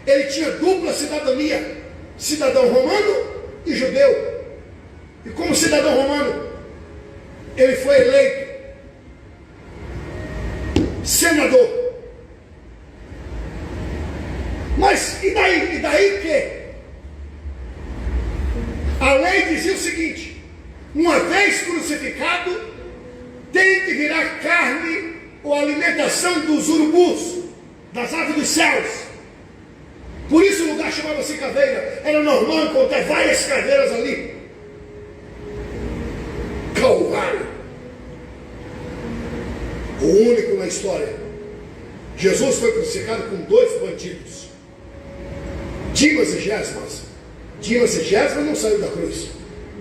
Ele tinha dupla cidadania, cidadão romano e judeu. E como cidadão romano, ele foi eleito senador. Mas e daí que? A lei dizia o seguinte: uma vez crucificado, tem que virar carne ou alimentação dos urubus, das aves dos céus. Por isso o lugar chamava-se Caveira. Era normal encontrar várias caveiras ali. Calvário. história. Jesus foi crucificado com 2 bandidos, Dimas e Gesmas. Dimas e Gesmas não saiu da cruz,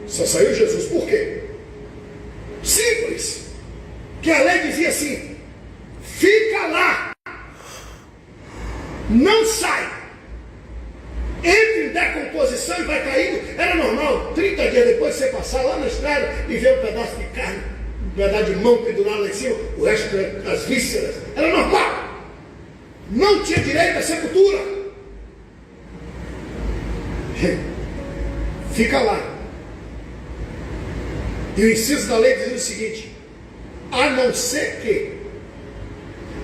só saiu Jesus. Por quê? Simples. Que a lei dizia assim: fica lá, não sai, entra em decomposição e vai caindo. Era normal, 30 dias depois você passar lá na estrada e ver um pedaço de carne, um pedaço de mão pendurado lá em cima, o resto das vísceras. Era normal, não tinha direito à sepultura. Fica lá. E o inciso da lei diz o seguinte: a não ser que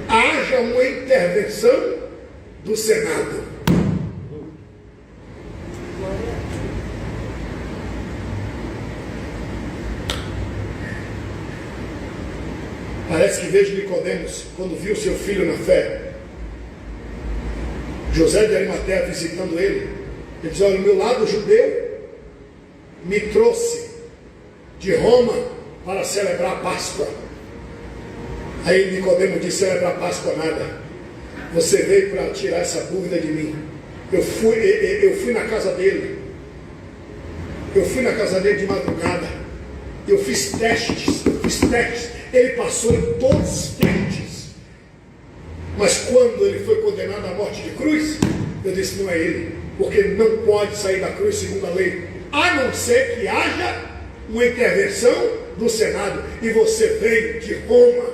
haja uma intervenção do Senado. Parece que vejo Nicodemos, quando viu seu filho na fé, José de Arimateia visitando ele, ele diz: olha, o meu lado judeu me trouxe de Roma para celebrar a Páscoa. Aí Nicodemo disse: celebrar a Páscoa nada, você veio para tirar essa dúvida de mim. Eu fui na casa dele, de madrugada, eu fiz testes, ele passou em todos os testes, mas quando ele foi condenado à morte de cruz, eu disse: não é ele, porque não pode sair da cruz segundo a lei, a não ser que haja uma intervenção do Senado. E você veio de Roma,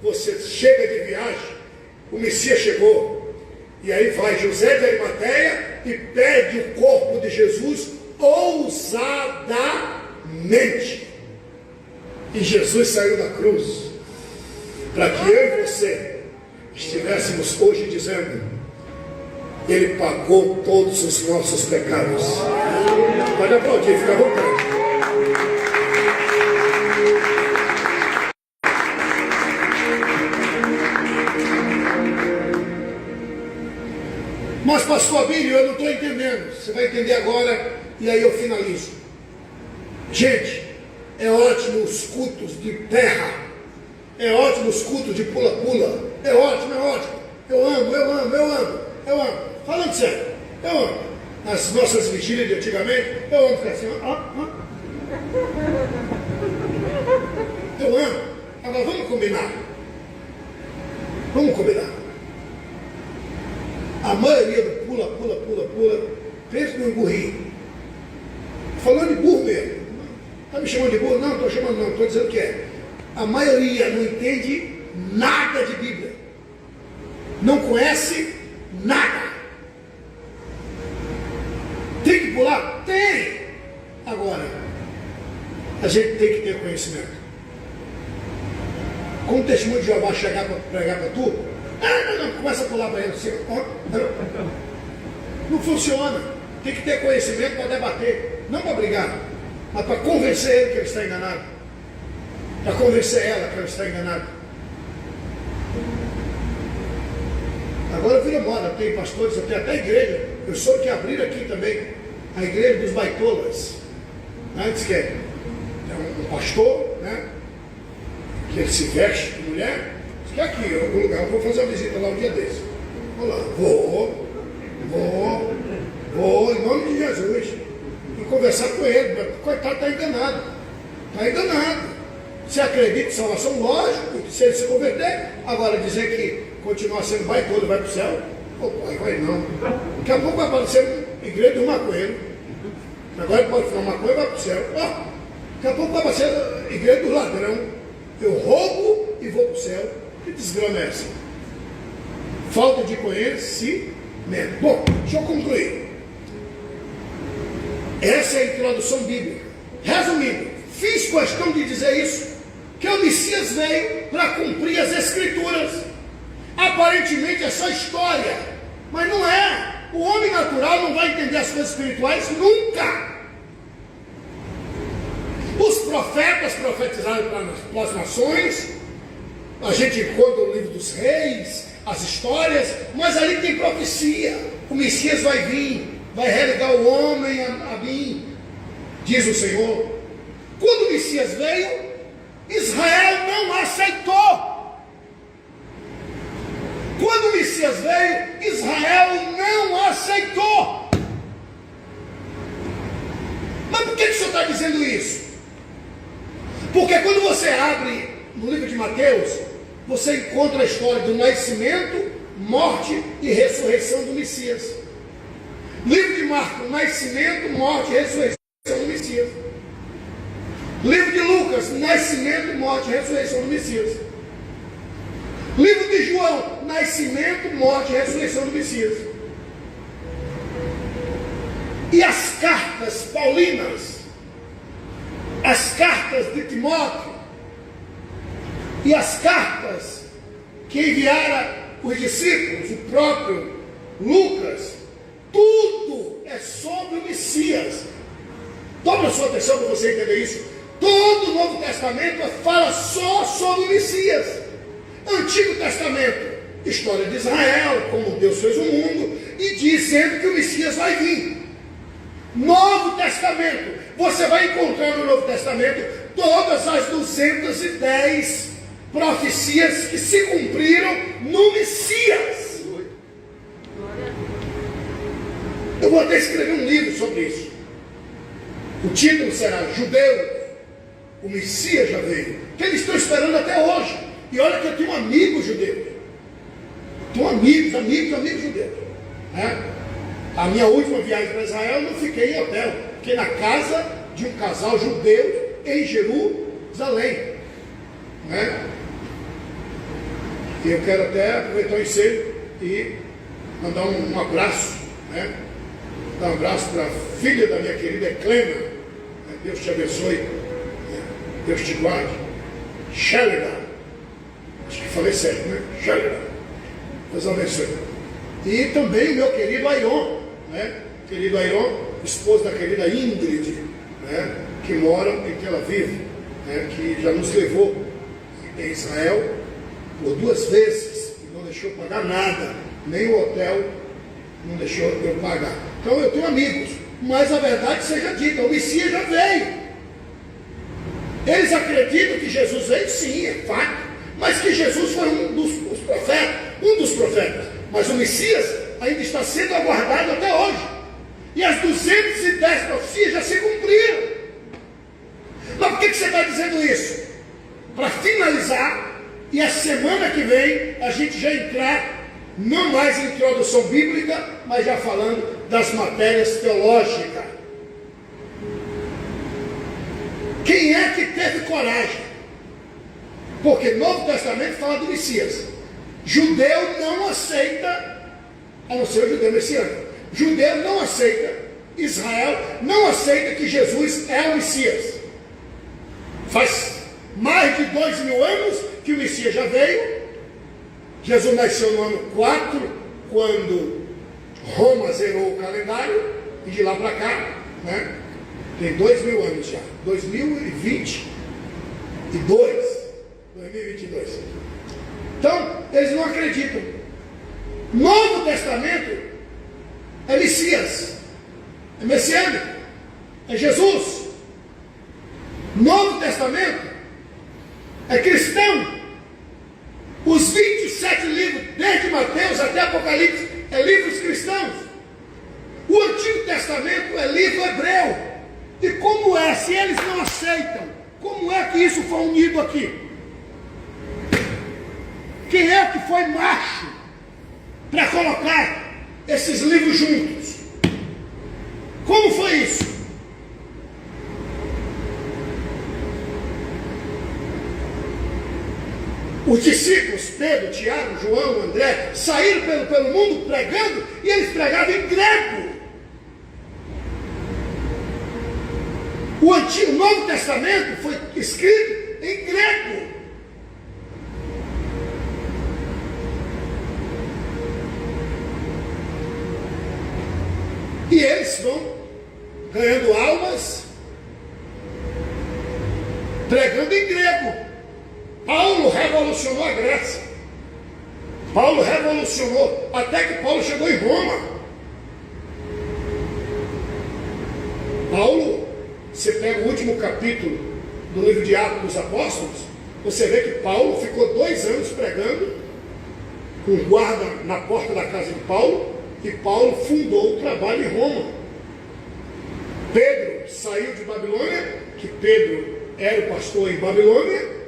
você chega de viagem, o Messias chegou. E aí vai José de Arimateia e pede o corpo de Jesus ousadamente. E Jesus saiu da cruz para que eu e você estivéssemos hoje dizendo: ele pagou todos os nossos pecados. Pode aplaudir, fica à vontade. Mas pastor Abílio, eu não estou entendendo. Você vai entender agora e aí eu finalizo. Gente, é ótimo os cultos de terra, é ótimo os cultos de pula-pula, é ótimo. Eu amo. Falando sério, eu amo. Nas nossas vigílias de antigamente, eu amo ficar assim, Eu amo. Agora vamos combinar. A maioria do pula, pensa no burrinho. Falando de burro mesmo. Está me chamando de burro? Não, estou chamando não, estou dizendo que é. A maioria não entende nada de Bíblia. Não conhece nada. Tem que pular? Tem! Agora, a gente tem que ter conhecimento. Quando o testemunho de Jeová chegar para pregar para tu, não, começa a pular para ele assim. Não funciona. Tem que ter conhecimento para debater, não para brigar, mas para convencer ele que ele está enganado, para convencer ela que ela está enganada. Agora vira moda, tem pastores, tem até igreja. Eu soube que abriram aqui também a igreja dos baitolas. Antes que é um pastor, né? Que ele se veste de mulher. Diz que aqui, em algum lugar, eu vou fazer uma visita lá um dia desse. Vou lá, vou, em nome de Jesus. E conversar com ele. Coitado, está enganado. Você acredita em salvação? Lógico, se ele se converter. Agora, dizer que continuar sendo baitola, vai para o céu? Vai não. Daqui a pouco vai aparecer uma igreja do maconheiro. Agora ele pode falar maconha e vai para o céu. Daqui a pouco vai aparecer a igreja do ladrão. Eu roubo e vou para o céu. Que desgrama é essa? Falta de conhecimento. Bom, deixa eu concluir. Essa é a introdução bíblica. Resumindo, fiz questão de dizer isso, que o Messias veio para cumprir as Escrituras. Aparentemente é só história, mas não é. O homem natural não vai entender as coisas espirituais nunca. Os profetas profetizaram para as nações. A gente encontra o livro dos reis, as histórias, mas ali tem profecia. O Messias vai vir, vai religar o homem a mim, diz o Senhor. Quando o Messias veio, Israel não aceitou. Quando o Messias veio, Israel não aceitou. Mas por que o senhor está dizendo isso? Porque quando você abre no livro de Mateus, você encontra a história do nascimento, morte e ressurreição do Messias. Livro de Marcos, nascimento, morte e ressurreição do Messias. Livro de Lucas, nascimento, morte e ressurreição do Messias. Livro de João, nascimento, morte e ressurreição do Messias. E as cartas paulinas, as cartas de Timóteo e as cartas que enviaram os discípulos, o próprio Lucas, tudo é sobre o Messias. Tome a sua atenção para você entender isso. Todo o Novo Testamento fala só sobre o Messias. Antigo Testamento, história de Israel, como Deus fez o mundo, e dizendo que o Messias vai vir. Novo Testamento, você vai encontrar no Novo Testamento todas as 210 profecias que se cumpriram no Messias. Eu vou até escrever um livro sobre isso. O título será Judeu, o Messias já veio, que eles estão esperando até hoje. E olha que eu tenho amigos judeus. Tenho amigos judeus. A minha última viagem para Israel, eu não fiquei em hotel. Fiquei na casa de um casal judeu em Jerusalém. E eu quero até aproveitar o ensejo e mandar um abraço. Dar um abraço para a filha da minha querida Clema. Deus te abençoe. Deus te guarde. Sheridan. Acho que falei certo, né? Sheridan. Deus abençoe. E também meu querido Airon, querido Airon, esposo da querida Ingrid, que mora em Tel Aviv, que já nos levou em Israel por 2 vezes e não deixou pagar nada, nem o hotel não deixou eu pagar. Então eu tenho amigos, mas a verdade seja dita, o Messias já veio. Eles acreditam que Jesus veio, sim, é fato, mas que Jesus foi um dos profetas, mas o Messias ainda está sendo aguardado até hoje, e as 210 profecias já se cumpriram. Mas por que você está dizendo isso? Para finalizar, e a semana que vem a gente já entrar, não mais em introdução bíblica, mas já falando das matérias teológicas. Quem é que teve coragem? Porque Novo Testamento fala do Messias. Judeu não aceita, a não ser o judeu messiânico. Judeu não aceita, Israel não aceita que Jesus é o Messias. Faz mais de 2000 anos que o Messias já veio. Jesus nasceu no ano 4, quando Roma zerou o calendário, e de lá para cá, tem 2000 anos já, 2022. Então, eles não acreditam. Novo Testamento é Messias, é messiânico, é Jesus. Novo Testamento é cristão. Os 27 livros, desde Mateus até Apocalipse, é livros cristãos. O Antigo Testamento é livro hebreu. E como é, se eles não aceitam, como é que isso foi unido aqui? Quem é que foi macho para colocar esses livros juntos? Como foi isso? Os discípulos, Pedro, Tiago, João, André, saíram pelo mundo pregando, e eles pregavam em grego. O Novo Testamento foi escrito em grego. E eles vão ganhando almas, pregando em grego. Paulo revolucionou a Grécia. Paulo revolucionou, até que Paulo chegou em Roma. Paulo, você pega o último capítulo do livro de Atos dos Apóstolos, você vê que Paulo ficou 2 anos pregando um guarda na porta da casa de Paulo, e Paulo fundou o trabalho em Roma. Pedro saiu de Babilônia, que Pedro era o pastor em Babilônia,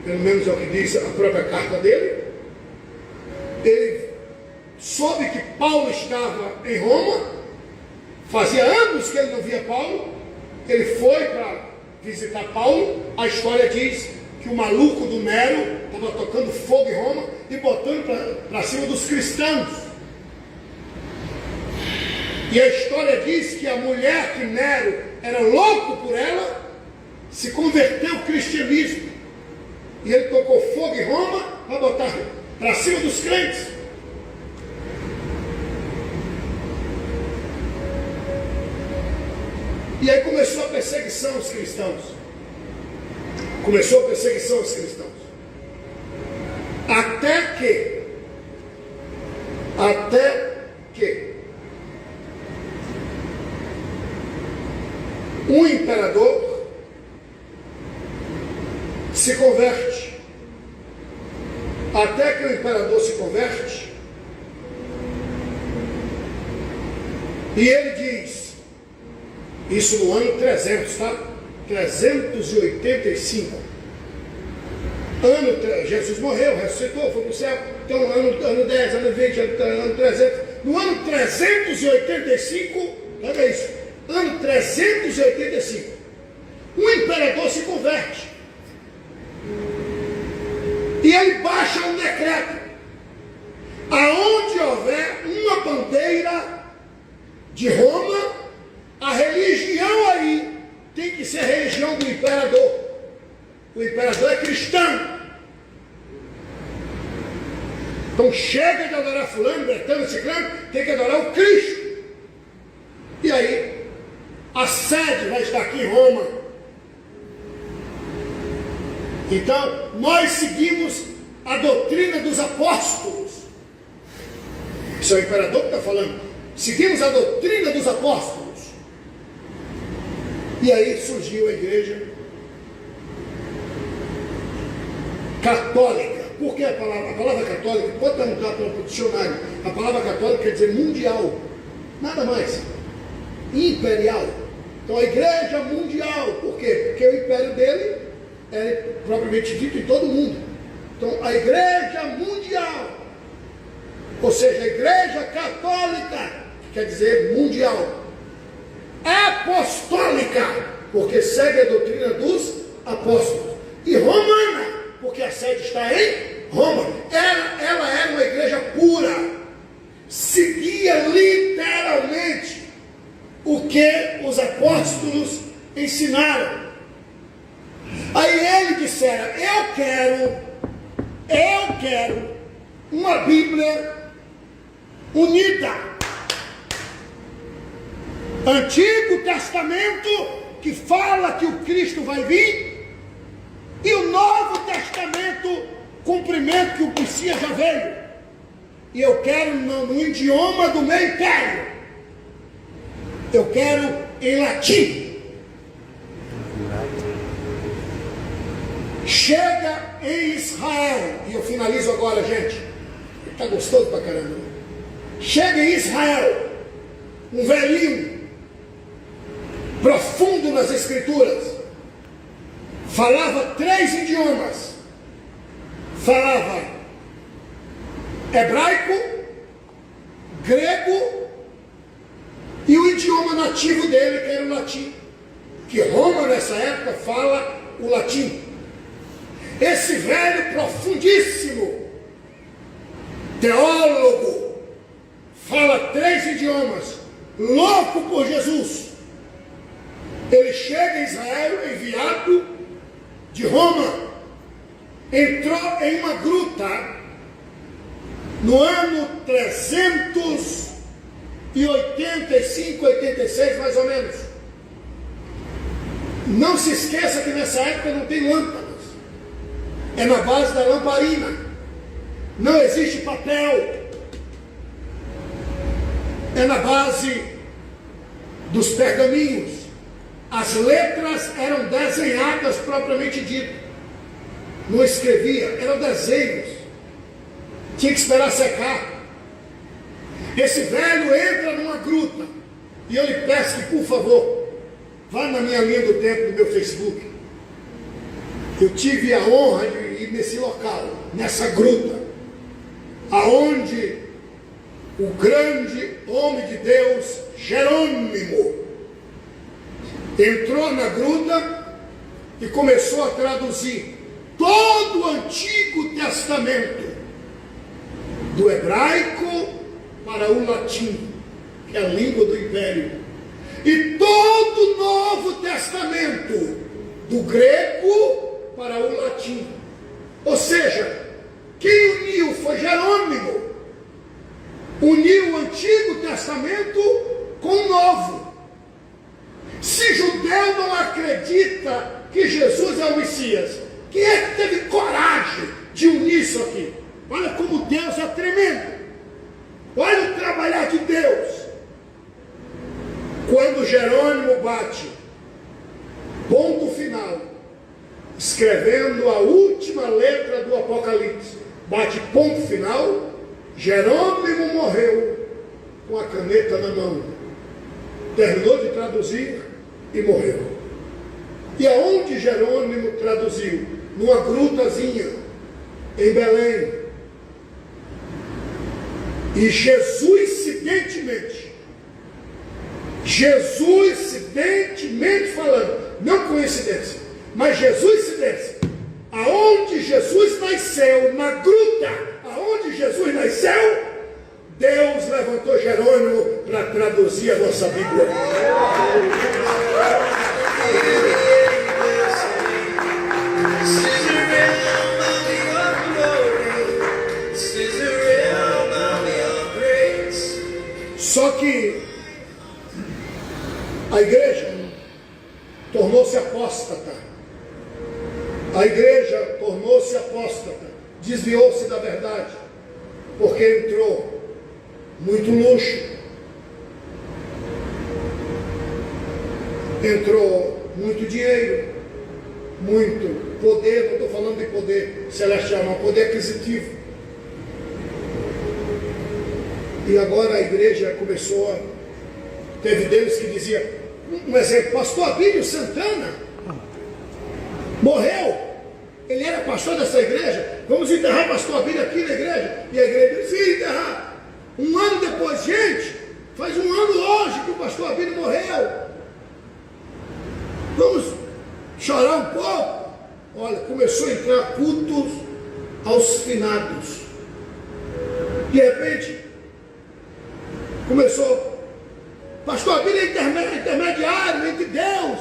pelo menos é o que diz a própria carta dele. Ele soube que Paulo estava em Roma, fazia anos que ele não via Paulo, ele foi para visitar Paulo. A história diz que o maluco do Nero estava tocando fogo em Roma e botando para cima dos cristãos. E a história diz que a mulher que Nero era louco por ela, se converteu ao cristianismo. E ele tocou fogo em Roma para botar para cima dos crentes. E aí começou a perseguição aos cristãos. Começou a perseguição aos cristãos. Até que um imperador se converte. Até que o imperador se converte, e ele diz, isso no ano 300, tá? 385. Jesus morreu, ressuscitou, foi para o céu. Então, ano 10, ano 20, ano 300. No ano 385, olha isso, ano 385, o imperador se converte. E ele baixa um decreto: aonde houver uma bandeira de Roma, a religião aí tem que ser a religião do imperador. O imperador é cristão. Então chega de adorar fulano, betano, ciclano, tem que adorar o Cristo. E aí, a sede vai estar aqui em Roma. Então, nós seguimos a doutrina dos apóstolos. Isso é o imperador que está falando. Seguimos a doutrina dos apóstolos. E aí surgiu a igreja católica. Por que a palavra católica? Pode perguntar para o dicionário. A palavra católica quer dizer mundial. Nada mais. Imperial. Então a igreja mundial. Por quê? Porque o império dele é propriamente dito em todo o mundo. Então a igreja mundial, ou seja, a igreja católica, que quer dizer mundial. Apostólica, porque segue a doutrina dos apóstolos. E romana, porque a sede está em Roma. Ela era uma igreja pura, seguia literalmente o que os apóstolos ensinaram. Aí ele dissera: eu quero uma Bíblia unida. Antigo Testamento, que fala que o Cristo vai vir, e o Novo Testamento, cumprimento que o Messias já veio. E eu quero no idioma do meu império. Eu quero em latim. Chega em Israel, e eu finalizo agora, gente. Está gostoso pra caramba. Chega em Israel, um velhinho, profundo nas escrituras, falava 3 idiomas. Falava hebraico, grego e o idioma nativo dele, que era o latim. Que Roma nessa época fala o latim. Esse velho profundíssimo teólogo fala 3 idiomas, louco por Jesus. Ele chega em Israel, enviado de Roma, entrou em uma gruta no ano 385, 86 mais ou menos. Não se esqueça que nessa época não tem lâmpadas, é na base da lamparina, não existe papel, é na base dos pergaminhos. As letras eram desenhadas propriamente dito, não escrevia, eram desenhos. Tinha que esperar secar. Esse velho entra numa gruta. E eu lhe peço que, por favor, vá na minha linha do tempo do meu Facebook. Eu tive a honra de ir nesse local, nessa gruta, aonde o grande homem de Deus, Jerônimo, entrou na gruta e começou a traduzir todo o Antigo Testamento, do hebraico para o latim, que é a língua do império, e todo o Novo Testamento, do grego para o latim. Ou seja, quem uniu foi Jerônimo. Uniu o Antigo Testamento com o Novo. Se judeu não acredita que Jesus é o Messias, quem é que teve coragem de unir isso aqui? Olha como Deus é tremendo. Olha o trabalhar de Deus. Quando Jerônimo bate ponto final, escrevendo a última letra do Apocalipse, bate ponto final, Jerônimo morreu com a caneta na mão. Terminou de traduzir e morreu. E aonde Jerônimo traduziu? Numa grutazinha, em Belém. E Jesuincidentemente falando, não coincidência, mas Jesuicidência, aonde Jesus nasceu, na gruta, aonde Jesus nasceu, Deus levantou Jerônimo para traduzir a nossa Bíblia. Só que a igreja tornou-se apóstata. A igreja tornou-se apóstata, desviou-se da verdade, porque entrou muito luxo, entrou muito dinheiro, muito poder. Não estou falando de poder celestial, não, poder aquisitivo. E agora a igreja começou a... Teve deles que dizia, um exemplo, pastor Abílio Santana morreu. Ele era pastor dessa igreja. Vamos enterrar o pastor Abílio aqui na igreja. E a igreja disse, sim, enterrar. Um ano depois, gente, faz um ano hoje que o pastor Abílio morreu. Vamos chorar um pouco. Olha, começou a entrar cultos aos finados. De repente, começou, pastor Abílio é intermediário entre Deus,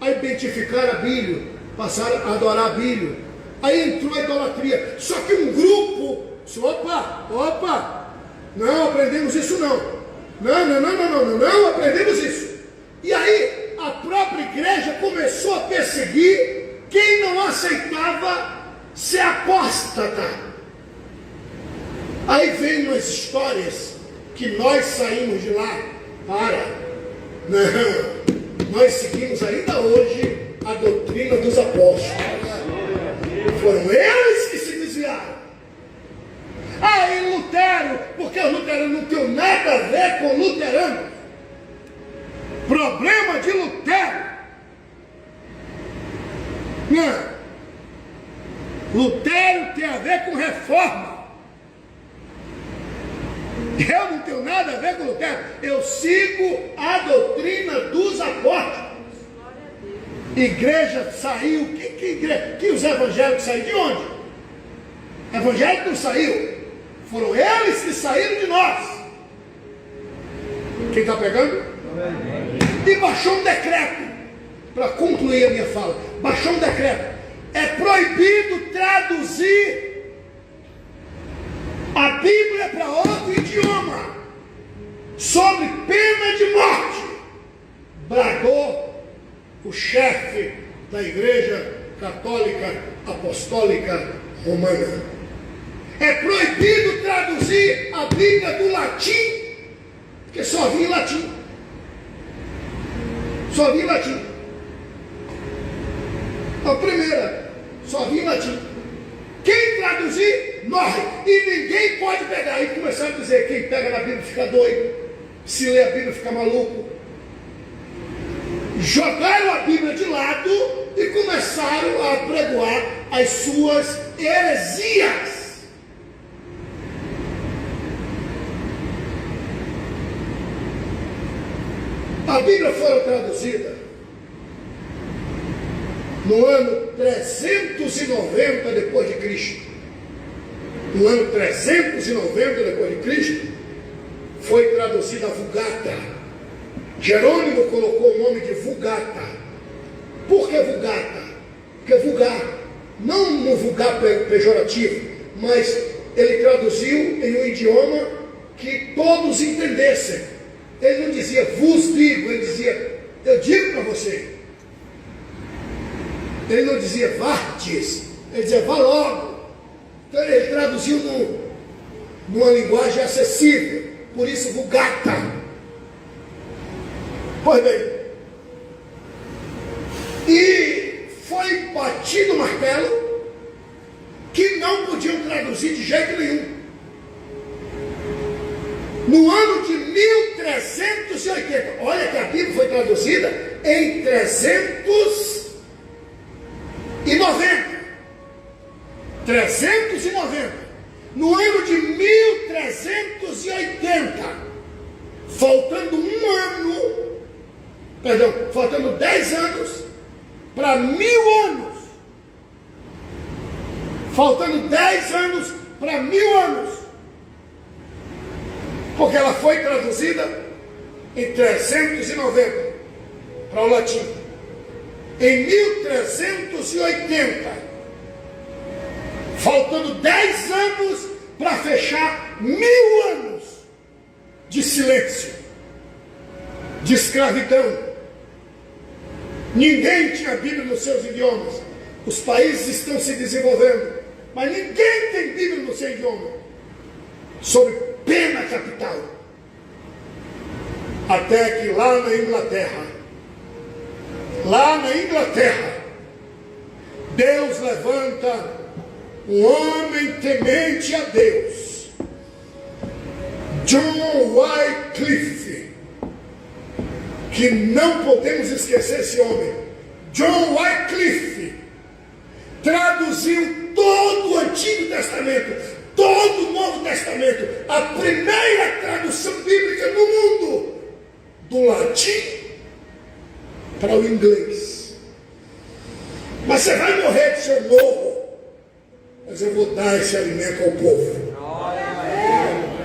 a identificar Abílio, passaram a adorar Abílio. Aí entrou a idolatria. Só que um grupo disse, opa, não aprendemos isso não. Não aprendemos isso. E aí a própria igreja começou a perseguir quem não aceitava ser apóstata. Aí vem umas histórias que nós saímos de lá. Não, nós seguimos ainda hoje a doutrina dos apóstolos. Foram eles que se desviaram. Aí Lutero, porque os luteranos não tinham nada a ver com luteranos. Problema de Lutero. Não. Lutero tem a ver com reforma. Eu não tenho nada a ver com Lutero. Eu sigo a doutrina dos apóstolos. Igreja saiu. Que igreja? Que os evangélicos saíram de onde? Evangélico não saiu. Foram eles que saíram de nós. Quem está pegando? E baixou um decreto. Para concluir a minha fala. Baixou um decreto. É proibido traduzir a Bíblia para outro idioma, sob pena de morte, bradou o chefe da Igreja Católica Apostólica Romana. É proibido traduzir a Bíblia do latim, porque só havia em latim. Só havia em latim. A primeira, só havia em latim. Quem traduzir morre, e ninguém pode pegar. Aí começaram a dizer, quem pega na Bíblia fica doido, se lê a Bíblia fica maluco. Jogaram a Bíblia de lado e começaram a pregoar as suas heresias. A Bíblia foi traduzida no ano 390 depois de Cristo. No ano 390 depois de Cristo, foi traduzida a Vulgata. Jerônimo colocou o nome de Vulgata. Por que Vulgata? Porque vulgar, não no vulgar pejorativo, mas ele traduziu em um idioma que todos entendessem. Ele não dizia vos digo, ele dizia eu digo para você. Ele não dizia vartes, ele dizia vá logo. Então ele traduziu numa linguagem acessível, por isso Vulgata. Pois bem, e foi batido o martelo que não podiam traduzir de jeito nenhum. No ano de 1380, olha que a Bíblia foi traduzida em 390. 390. No ano de 1380, faltando 10 anos para 1000 anos. Faltando 10 anos para 1000 anos. Porque ela foi traduzida em 390 para o latim. Em 1380, faltando 10 anos para fechar 1000 anos de silêncio, de escravidão. Ninguém tinha Bíblia nos seus idiomas. Os países estão se desenvolvendo, mas ninguém tem Bíblia no seu idioma, sob pena capital. Até que lá na Inglaterra, Deus levanta um homem temente a Deus, John Wycliffe, que não podemos esquecer esse homem. John Wycliffe traduziu todo o Antigo Testamento, todo o Novo Testamento, a primeira tradução bíblica no mundo, do latim para o inglês. Mas você vai morrer de seu morro, mas eu vou dar esse alimento ao povo.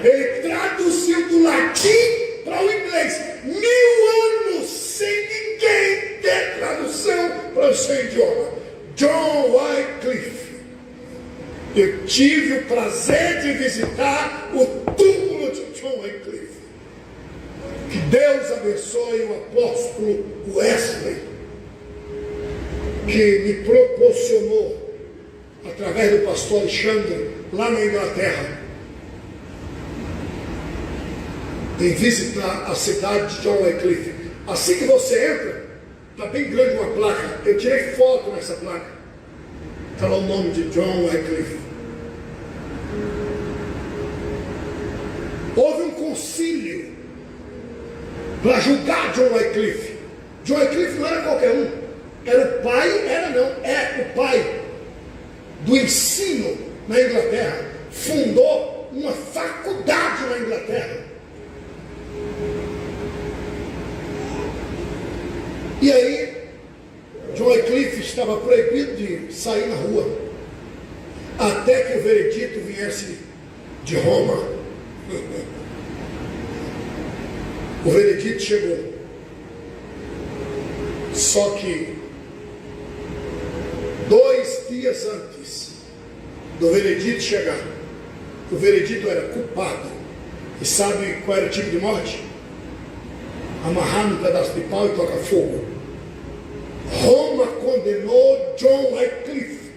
Ele traduziu do latim para o inglês. 1000 anos sem ninguém ter tradução para o seu idioma. John Wycliffe. Eu tive o prazer de visitar o túmulo de John Wycliffe. Que Deus abençoe o apóstolo Wesley, que me proporcionou, através do pastor Alexandre, lá na Inglaterra, em visitar a cidade de John Wycliffe. Assim que você entra, está bem grande uma placa. Eu tirei foto nessa placa. Está lá o nome de John Wycliffe. Houve um concílio para julgar John Wycliffe. John Wycliffe não era qualquer um. Era o pai do ensino na Inglaterra. Fundou uma faculdade na Inglaterra. E aí, John Wycliffe estava proibido de sair na rua, até que o veredito viesse de Roma. O veredito chegou. Só que 2 dias antes do veredito chegar, o veredito era culpado. E sabe qual era o tipo de morte? Amarrar num pedaço de pau e tocar fogo. Roma condenou John Wycliffe,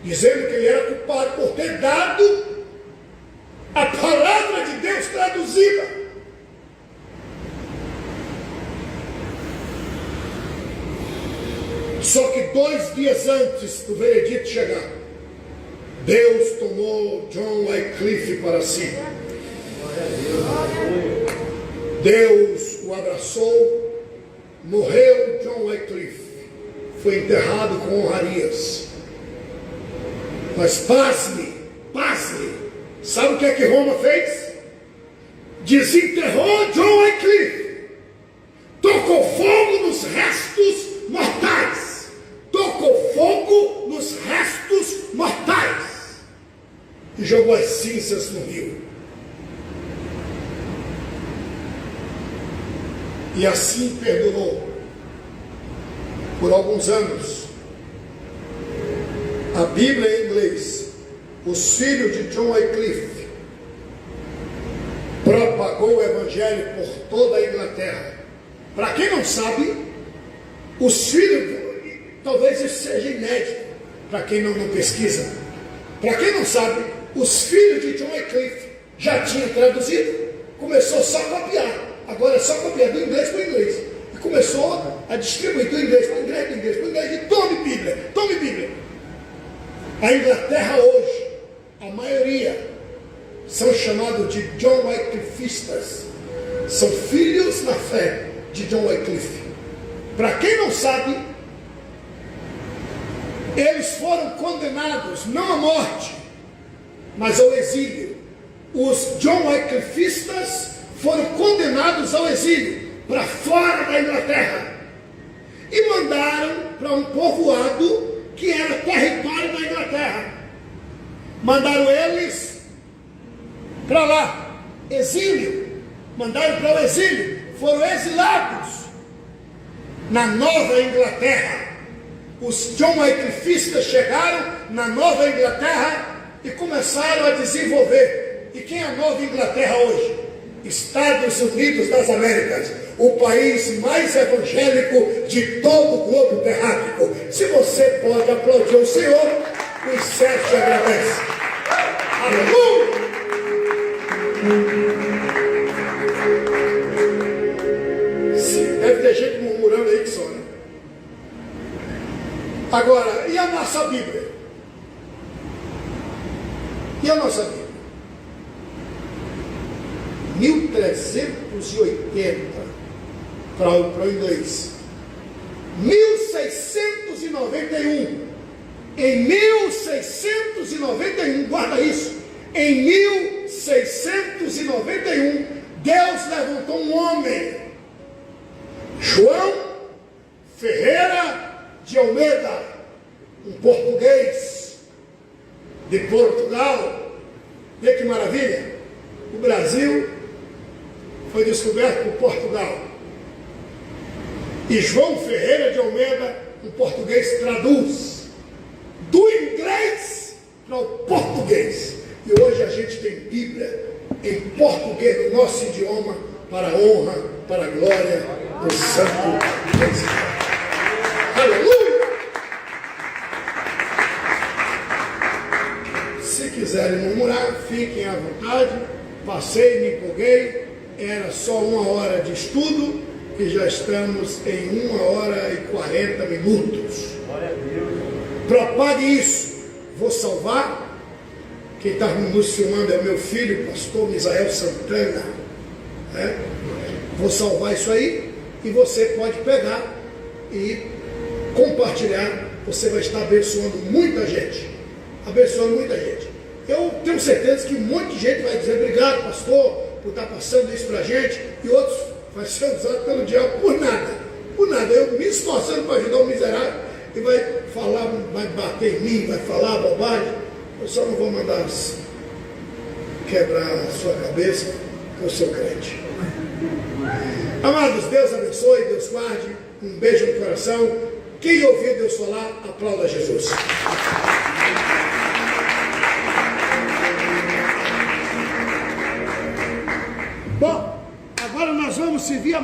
dizendo que ele era culpado por ter dado a palavra de Deus traduzida. Só que 2 dias antes do veredito chegar, Deus tomou John Wycliffe para si. Deus o abraçou, morreu John Wycliffe, foi enterrado com honrarias. Mas pasme, sabe o que é que Roma fez? Desenterrou John Wycliffe, tocou fogo nos restos mortais, e jogou as cinzas no rio. E assim perdurou por alguns anos. A Bíblia em inglês, os filhos de John Wycliffe, propagou o Evangelho por toda a Inglaterra. Para quem não sabe, os filhos, talvez isso seja inédito, para quem não pesquisa. Para quem não sabe, os filhos de John Wycliffe já tinham traduzido, começou só a copiar. Agora é só copiar do inglês para o inglês. E começou a distribuir do inglês para o inglês, do inglês para o inglês. E tome Bíblia. A Inglaterra hoje, a maioria, são chamados de John Wycliffistas. São filhos na fé de John Wycliffe. Para quem não sabe, eles foram condenados não à morte, mas ao exílio. Os John Wycliffistas foram condenados ao exílio, para fora da Inglaterra, e mandaram para um povoado que era território da Inglaterra. Mandaram eles para lá, exílio, mandaram para o exílio, foram exilados. Na Nova Inglaterra, os John Wycliffistas chegaram na Nova Inglaterra e começaram a desenvolver. E quem é a Nova Inglaterra hoje? Estados Unidos das Américas, o país mais evangélico de todo o globo terráqueo. Se você pode aplaudir o Senhor, os céus te agradecem. Aleluia! Deve ter gente murmurando aí que só, né? Agora, e a nossa Bíblia? E a nossa Bíblia? 1380 para o inglês, 1691, em 1691, guarda isso, em 1691, Deus levantou um homem, João Ferreira de Almeida, um português de Portugal. Vê que maravilha, o Brasil foi descoberto por Portugal. E João Ferreira de Almeida, um português, traduz do inglês para o português. E hoje a gente tem Bíblia em português, no nosso idioma, para a honra, para a glória do Santo Deus. Aleluia! Se quiserem murmurar, fiquem à vontade. Passei, me empolguei. Era só 1 hora de estudo e já estamos em 1 hora e 40 minutos. Propague isso. Vou salvar. Quem está nos filmando é meu filho, pastor Misael Santana. Vou salvar isso aí e você pode pegar e compartilhar. Você vai estar abençoando muita gente. Abençoando muita gente. Eu tenho certeza que um monte de gente vai dizer obrigado, pastor, por estar passando isso para a gente, e outros vai ser usado pelo diabo por nada. Eu me esforçando para ajudar o miserável, e vai falar, vai bater em mim, vai falar bobagem. Eu só não vou mandar quebrar a sua cabeça, porque eu sou crente. Amados, Deus abençoe, Deus guarde, um beijo no coração. Quem ouviu Deus falar, aplauda Jesus. Bom, agora nós vamos servir a